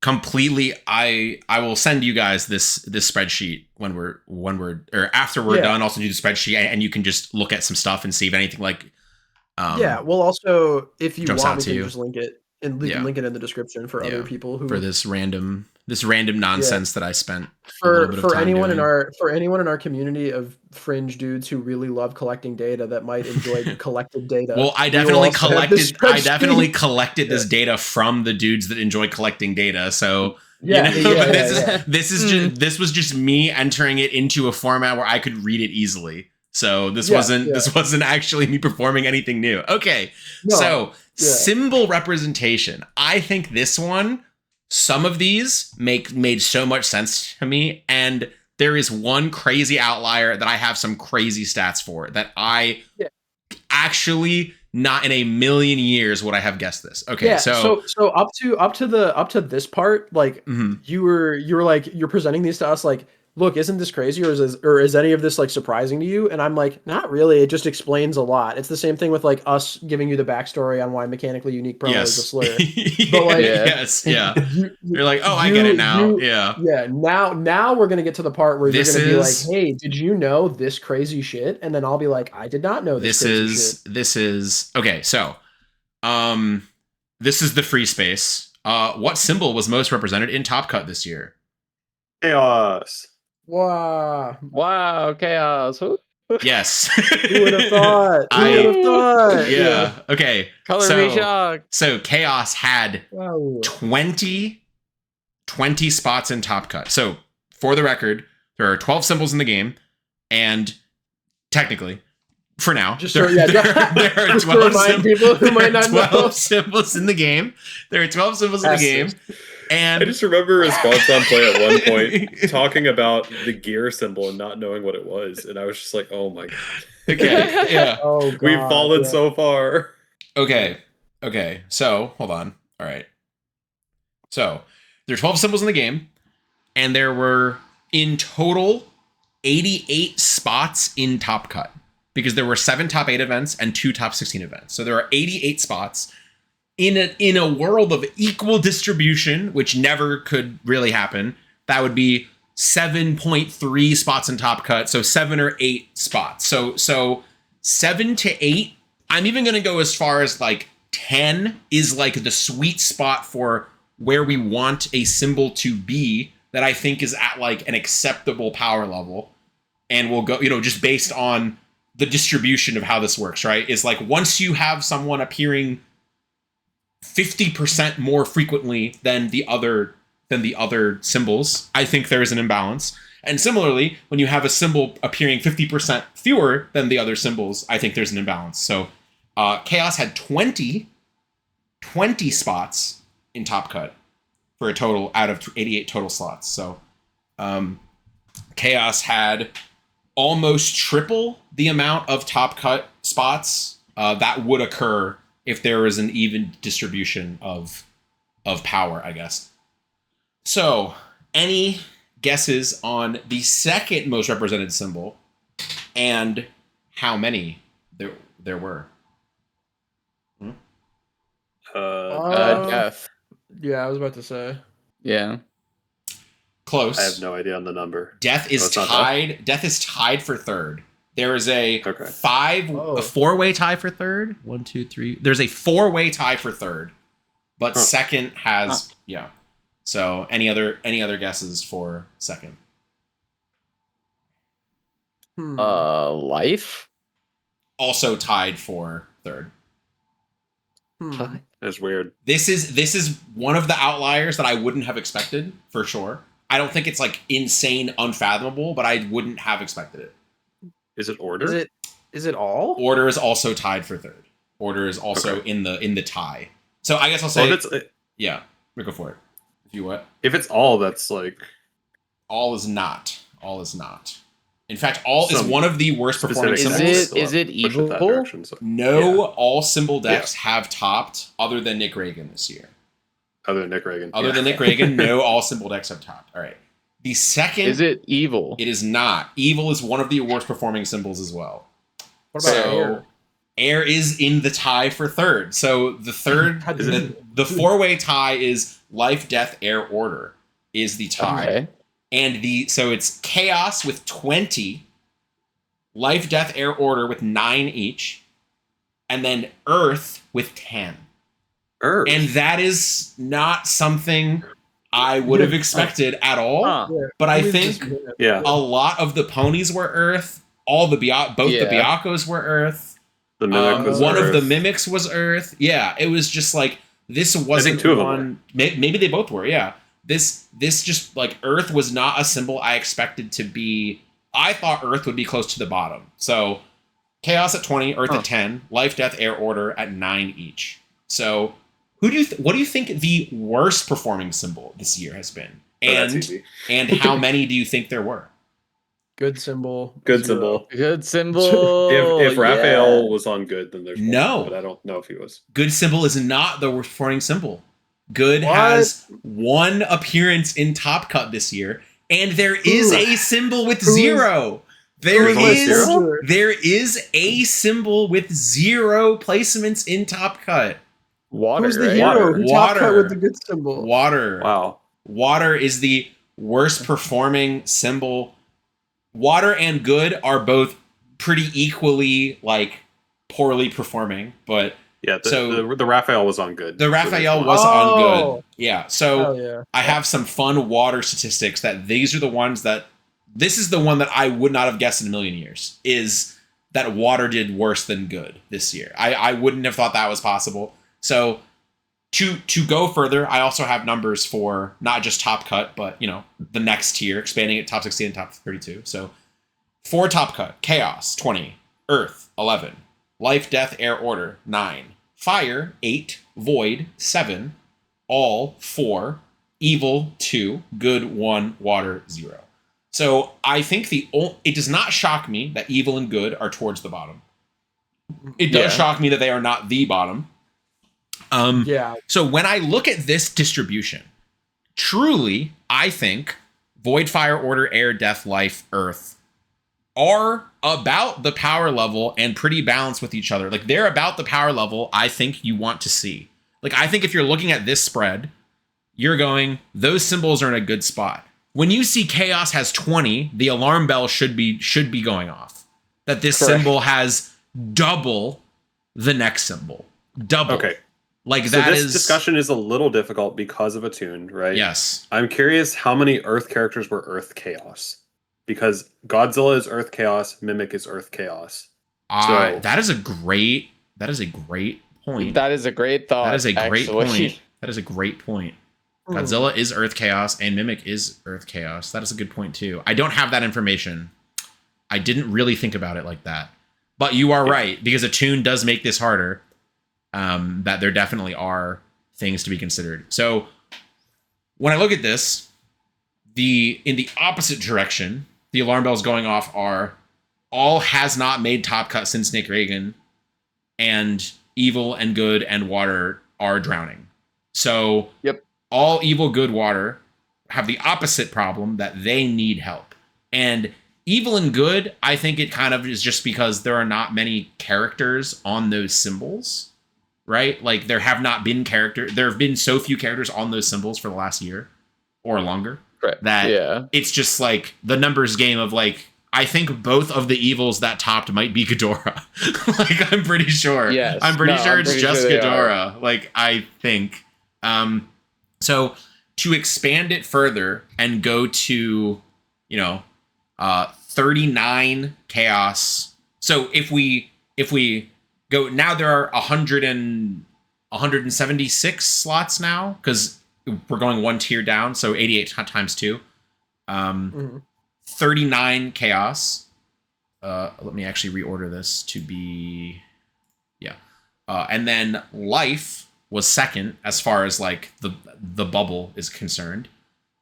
completely? I will send you guys this spreadsheet when we're or after we're done. Also do the spreadsheet, and you can just look at some stuff and see if anything, like, Well, also, if you jumps want, out we to can you. just link it and link it in the description for other people who for this random nonsense that I spent for anyone in our community of fringe dudes who really love collecting data that might enjoy collected data. Well, I definitely collected this data from the dudes that enjoy collecting data. So this was just me entering it into a format where I could read it easily. So this wasn't actually me performing anything new. Okay. Symbol representation. I think this one, some of these made so much sense to me, and there is one crazy outlier that I have some crazy stats for that I actually, not in a million years would I have guessed this. Okay, so up to this part, like, you were like, you're presenting these to us like, look, isn't this crazy, or is any of this, like, surprising to you? And I'm like, not really. It just explains a lot. It's the same thing with, like, us giving you the backstory on why mechanically unique promo is a slur. But, like, you're like, oh, I get it now. Now we're gonna get to the part where you're gonna be like, hey, did you know this crazy shit? And then I'll be like, I did not know this crazy shit. This is okay. So, this is the free space. What symbol was most represented in Top Cut this year? Chaos. Wow, chaos. Yes. Who would have thought? Yeah. Okay. Color me shocked. So Chaos had 20 spots in Top Cut. So for the record, there are 12 symbols in the game, and technically, for now, there are 12 people who might not know. symbols in the game. There are 12 symbols in the game. And I just remember Response on Play at one point talking about the gear symbol and not knowing what it was, and I was just like, "Oh my god!" Okay, yeah, oh, God, we've fallen so far. Okay. So hold on. All right. So there are 12 symbols in the game, and there were in total 88 spots in Top Cut because there were 7 top 8 events and 2 top 16 events. So there are 88 spots. In a world of equal distribution, which never could really happen, that would be 7.3 spots in Top Cut, so 7 or 8 spots. So 7 to 8. I'm even going to go as far as, like, 10 is, like, the sweet spot for where we want a symbol to be that I think is at, like, an acceptable power level. And we'll go, just based on the distribution of how this works, right? Is like, once you have someone appearing 50% more frequently than the other symbols, I think there is an imbalance. And similarly, when you have a symbol appearing 50% fewer than the other symbols, I think there's an imbalance. So Chaos had 20 spots in Top Cut for a total out of 88 total slots. So Chaos had almost triple the amount of Top Cut spots that would occur if there was an even distribution of power, I guess. So, any guesses on the second most represented symbol and how many there were? Death. Yeah, I was about to say. Yeah. Close. I have no idea on the number. Death is tied. Death is tied for third. There is a Okay. a four-way tie for third. 1, 2, 3. There's a four-way tie for third, but second has So any other guesses for second? Life. Also tied for third. That's weird. This is one of the outliers that I wouldn't have expected for sure. I don't think it's like insane, unfathomable, but I wouldn't have expected it. Is it order? Is it? Is it all? Order is also tied for third. Order is also in the tie. So I guess I'll say yeah. Go for it. If you what? If it's all, that's like all is not. All is not. In fact, all is one of the worst performing symbols. Is it evil? No, all symbol decks have topped other than Nick Reagan this year. Other than Nick Reagan. Other than Nick Reagan, no, all symbol decks have topped. All right. The second... Is it evil? It is not. Evil is one of the worst performing symbols as well. What about air? Air is in the tie for third. So the third... the four-way tie is life, death, air, order is the tie. Okay. And so it's chaos with 20, life, death, air, order with 9 each, and then earth with 10. Earth. And that is not something I would have expected at all. But I think a lot of the ponies were earth. The Biakos were earth. The mimic was one earth. of the mimics was earth. Yeah, it was just like this wasn't two of them one. Maybe they both were. Yeah. This just like Earth was not a symbol I expected to be. I thought Earth would be close to the bottom. So Chaos at 20, Earth at 10, Life, Death, Air, Order at 9 each. So what do you think the worst performing symbol this year has been? And how many do you think there were? Good symbol. Good symbol. Good symbol. If Raphael was on good, then there's no. But I don't know if he was. Good symbol is not the worst performing symbol. Good has 1 appearance in Top Cut this year, and there is a symbol with 0. There is a symbol with 0 placements in Top Cut. Water. Who's the right? hero? Who Top Cut Water. with the good symbol? Water. Wow. Water is the worst performing symbol. Water and good are both pretty equally like poorly performing, but yeah. The Raphael was on good. The Raphael was on good. Yeah. So I have some fun water statistics that these are the ones that this is the one that I would not have guessed in a million years is that water did worse than good this year. I wouldn't have thought that was possible. So to go further, I also have numbers for not just Top Cut, but the next tier, expanding it top 16 and top 32. So for Top Cut, Chaos 20, Earth 11, Life, Death, Air, Order 9, Fire 8, Void 7, All 4, Evil 2, Good 1, Water 0. So I think it does not shock me that Evil and Good are towards the bottom. It does shock me that they are not the bottom. So when I look at this distribution, truly, I think Void, Fire, Order, Air, Death, Life, Earth are about the power level and pretty balanced with each other. Like they're about the power level I think you want to see. Like I think if you're looking at this spread, you're going, those symbols are in a good spot. When you see Chaos has 20, the alarm bell should be going off. That this symbol has double the next symbol. Double. Okay. Like so this discussion is a little difficult because of Attuned, right? Yes. I'm curious how many Earth characters were Earth Chaos. Because Godzilla is Earth Chaos, Mimic is Earth Chaos. That is a great point. That is a great thought. That is a great point. That is a great point. Godzilla is Earth Chaos and Mimic is Earth Chaos. That is a good point too. I don't have that information. I didn't really think about it like that. But you are right, because Attuned does make this harder. That there definitely are things to be considered. So when I look at this, in the opposite direction, the alarm bells going off are all has not made Top Cut since Nick Reagan, and Evil and Good and Water are drowning. So all Evil, Good, Water have the opposite problem that they need help. And Evil and Good, I think it kind of is just because there are not many characters on those symbols. Right? Like there have been so few characters on those symbols for the last year or longer. Right. That it's just like the numbers game of like, I think both of the evils that topped might be Ghidorah. Like I'm pretty sure. Yes. I'm pretty sure it's just Ghidorah. Like I think. So to expand it further and go to, 39 Chaos. So if we go now, there are 176 slots now because we're going 1 tier down, so 88 times 2. 39 Chaos, let me actually reorder this to be, yeah. And then life was second as far as like the bubble is concerned.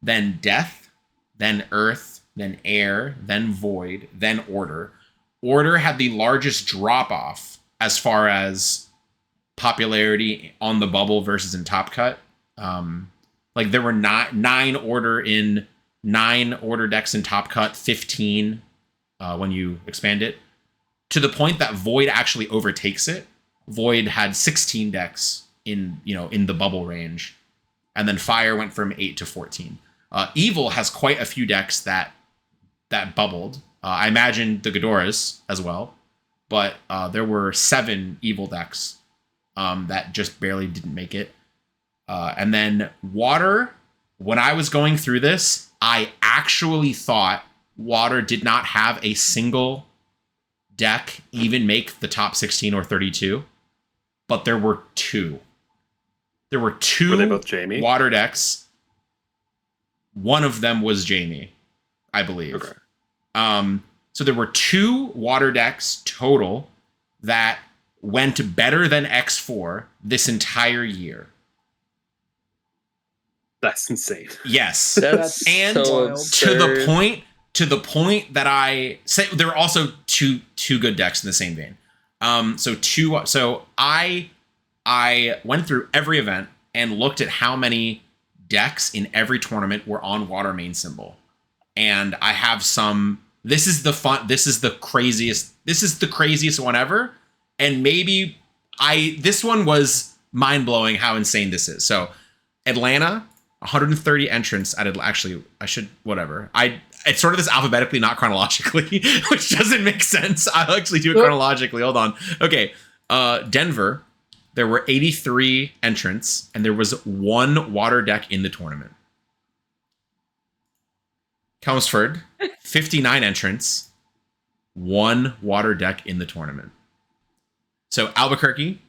Then death, then earth, then air, then void, then order. Order had the largest drop off as far as popularity on the bubble versus in Top Cut. Like there were nine order decks in Top Cut, 15 when you expand it, to the point that Void actually overtakes it. Void had 16 decks in the bubble range, and then Fire went from 8 to 14. Evil has quite a few decks that bubbled. I imagine the Ghidorahs as well, but there were 7 Evil decks that just barely didn't make it. And then Water, when I was going through this, I actually thought Water did not have a single deck even make the top 16 or 32, but there were 2. There were 2 Were they both Jamie? Water decks. One of them was Jamie, I believe. Okay. So there were 2 Water decks total that went better than X4 this entire year. That's insane. Yes. That's And so to the absurd. point that I say there were also two good decks in the same vein. So I went through every event and looked at how many decks in every tournament were on Water main symbol. And I have some. This is the craziest one ever. And maybe this one was mind-blowing how insane this is. So Atlanta, 130 entrants it's sort of this alphabetically, not chronologically, which doesn't make sense. I'll actually do it chronologically. Hold on. Okay. Denver, there were 83 entrants, and there was 1 Water deck in the tournament. Chelmsford, 59 entrants, 1 Water deck in the tournament. So Albuquerque,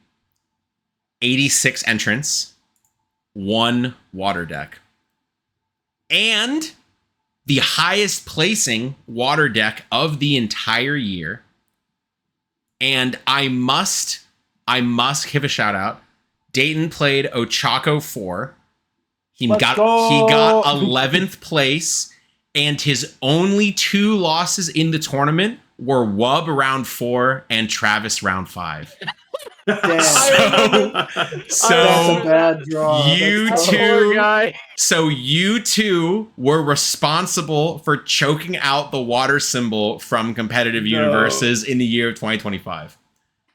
86 entrants, 1 Water deck. And the highest placing Water deck of the entire year. And I must give a shout out. Dayton played Ochako 4. He got 11th place, and his only 2 losses in the tournament were Wub round 4 and Travis round 5. Damn. So That's a bad draw. you two were responsible for choking out the Water symbol from competitive universes in the year of 2025.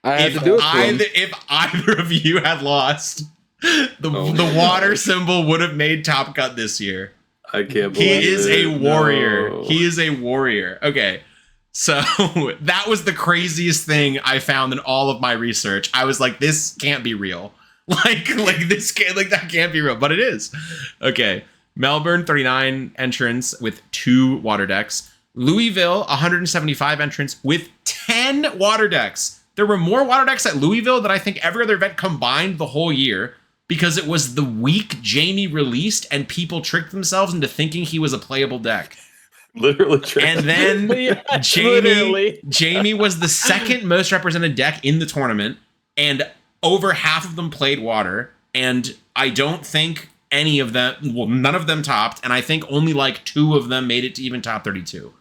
I had to do it to him. If either of you had lost, the Water symbol would have made Top Cut this year. I can't believe He is a warrior. No. He is a warrior. Okay. So that was the craziest thing I found in all of my research. I was like, this can't be real. That can't be real, but it is. Okay. Melbourne, 39 entrants with 2 Water decks. Louisville, 175 entrants with 10 Water decks. There were more Water decks at Louisville than I think every other event combined the whole year, because it was the week Jamie released and people tricked themselves into thinking he was a playable deck. Literally true. And then Jamie was the second most represented deck in the tournament, and over half of them played Water. And I don't think any of them, well, none of them topped, and I think only like 2 of them made it to even top 32.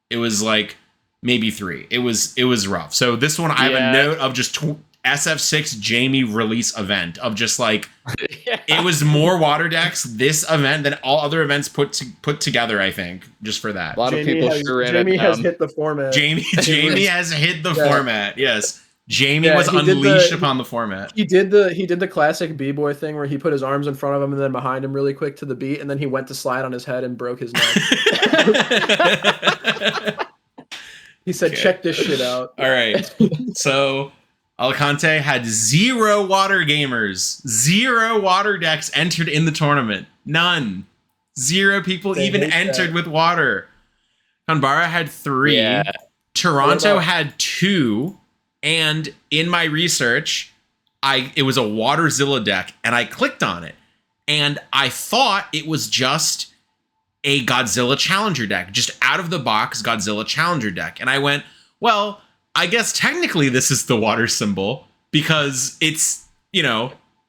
It was like maybe 3. It was rough. So this one, I have a note of just SF6 Jamie release event of just like, it was more Water decks this event than all other events put together, I think, just for that. A lot of people sure ran Jamie it has down. hit the format. Jamie has hit the format. Yes. Jamie was he did unleashed upon the format. He did the classic B-boy thing where he put his arms in front of him and then behind him really quick to the beat, and then he went to slide on his head and broke his neck. He said, Okay. check this shit out. All right. So Alicante had 0 Water gamers. 0 Water decks entered in the tournament. None. 0 people They even hate entered that. with Water. Canberra had 3. Yeah. Toronto What about- had 2. And in my research, it was a Waterzilla deck, and I clicked on it. And I thought it was just a Godzilla Challenger deck, just out of the box Godzilla Challenger deck. And I went, Well, I guess technically this is the water symbol because it's,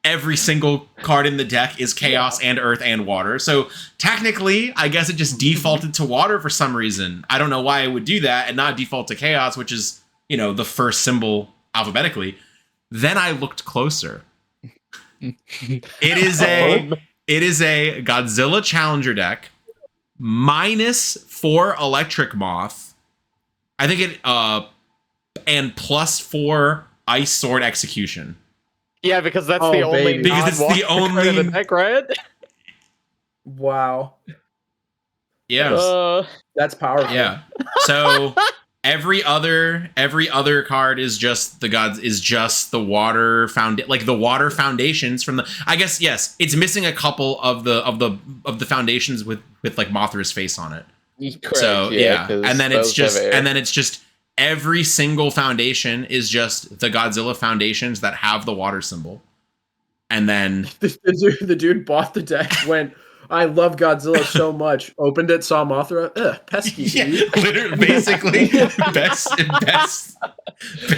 every single card in the deck is chaos and earth and water. So technically, I guess it just defaulted to water for some reason. I don't know why it would do that and not default to chaos, which is, the first symbol alphabetically. Then I looked closer. It is a Godzilla Challenger deck -4 Electric Moth. I think it and +4 Ice Sword Execution. Yeah, because that's the only because it's the only in the deck, right? Wow. Yeah. That's powerful. Yeah. So every other card is just the water the water foundations from the. I guess yes, it's missing a couple of the foundations with like Mothra's face on it. Correct, so and then it's just every single foundation is just the Godzilla foundations that have the water symbol. And then the dude bought the deck, went, I love Godzilla so much, opened it, saw Mothra, pesky. Yeah, literally, basically, best.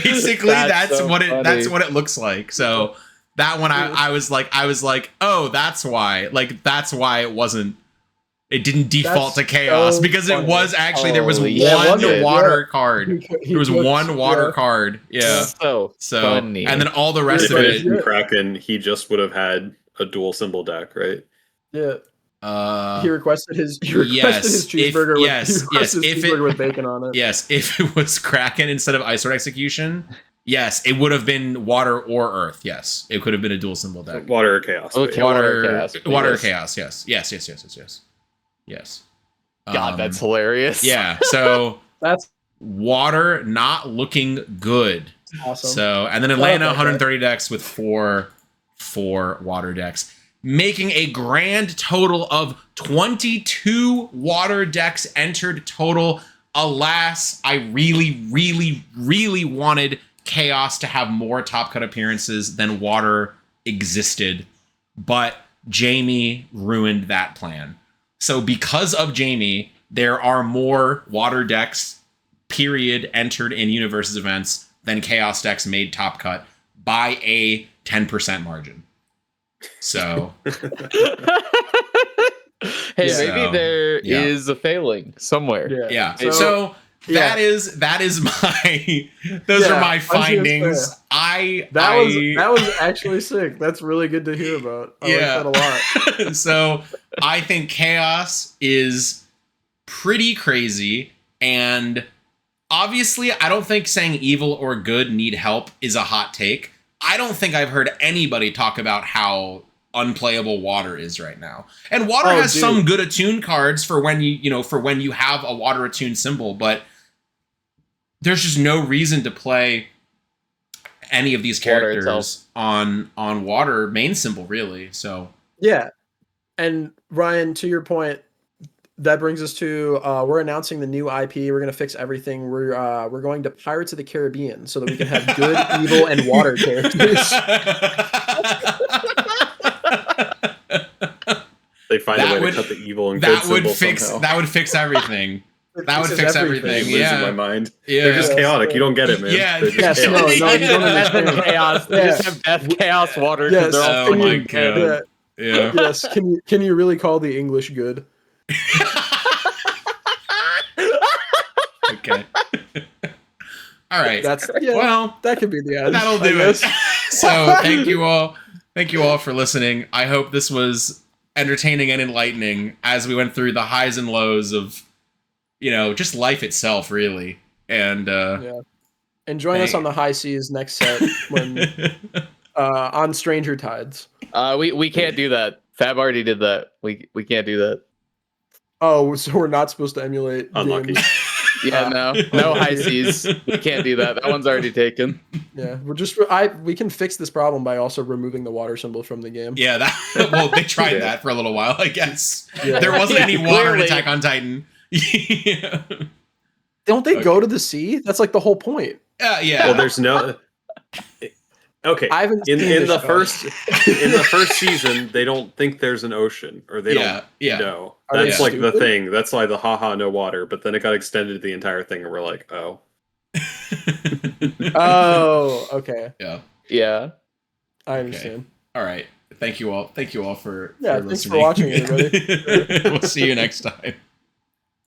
Basically, that's so what funny. that's what it looks like. So that one, I was like, oh, that's why. Like that's why it didn't default to chaos so because funny. it was actually there was Oh, one yeah, water card. He There was took- one water card. Yeah. So funny. And then all the rest of But it. in Kraken, he just would have had a dual symbol deck, right? Yeah. He requested his yes, cheeseburger if with bacon on it. Yes, if it was Kraken instead of Ice Sword Execution, yes, it would have been water or earth. Yes, it could have been a dual symbol deck. Water or chaos. Okay, Water water or or chaos. chaos. Yes. God, that's hilarious. Yeah. So That's water not looking good. awesome. So and then Atlanta 130 decks with four water decks, making a grand total of 22 water decks entered total. Alas, I really, really, really wanted Chaos to have more top cut appearances than water existed, but Jamie ruined that plan. So because of Jamie, there are more water decks, period, entered in Universes events than Chaos decks made top cut by a 10% margin. So Hey, Yeah. maybe there Yeah. is a failing somewhere. yeah. So- So that is my those Yeah, are my I was gonna findings. say. That was actually sick. That's really good to hear about. I like that a lot. So I think Chaos is pretty crazy, and obviously I don't think saying evil or good need help is a hot take. I don't think I've heard anybody talk about how unplayable water is right now. And water has some good attune cards for when you have a water attune symbol, but there's just no reason to play any of these characters on water main symbol, really. So Yeah. And Ryan, to your point, that brings us to we're announcing the new IP. We're going to fix everything. We're going to Pirates of the Caribbean so that we can have good, evil, and water characters. They find That a way would- to cut the evil and good that would symbol fix somehow. that would fix everything. That would fix everything. I'm losing my Yeah. mind. Yeah. They're just chaotic. You don't get it, man. Yeah. They're just Yes, chaotic. no, you don't Death and understand. chaos. They just have death, chaos, water. 'cause Yes. they're all Oh my freaking God. dead. Yeah. Yeah. Yes. Can you really call the English good? Okay. All right. Well, that could be the end. that'll I do it. guess. So thank you all for listening. I hope this was entertaining and enlightening as we went through the highs and lows of just life itself, really. And And join us on the high seas next set when on Stranger Tides. We can't do that. Fab already did that. We can't do that. Oh, so we're not supposed to emulate Unlucky. games. Yeah, no high seas. We can't do that. That one's already taken. Yeah, we can fix this problem by also removing the water symbol from the game. yeah, they tried that for a little while, I guess. Yeah. There wasn't any water in clearly. Attack on Titan. Yeah. Don't they go to the sea? That's like the whole point. Yeah. Well, there's no. Okay. I haven't In seen the this first season, they don't think there's an ocean, or they don't know. Are they That's like the stupid? thing. That's why the haha no water. But then it got extended to the entire thing, and we're like, oh, Oh, okay. Yeah. Yeah. I Okay. understand. All right. Thank you all. Thank you all for Yeah, for thanks listening. for watching, everybody. We'll see you next time.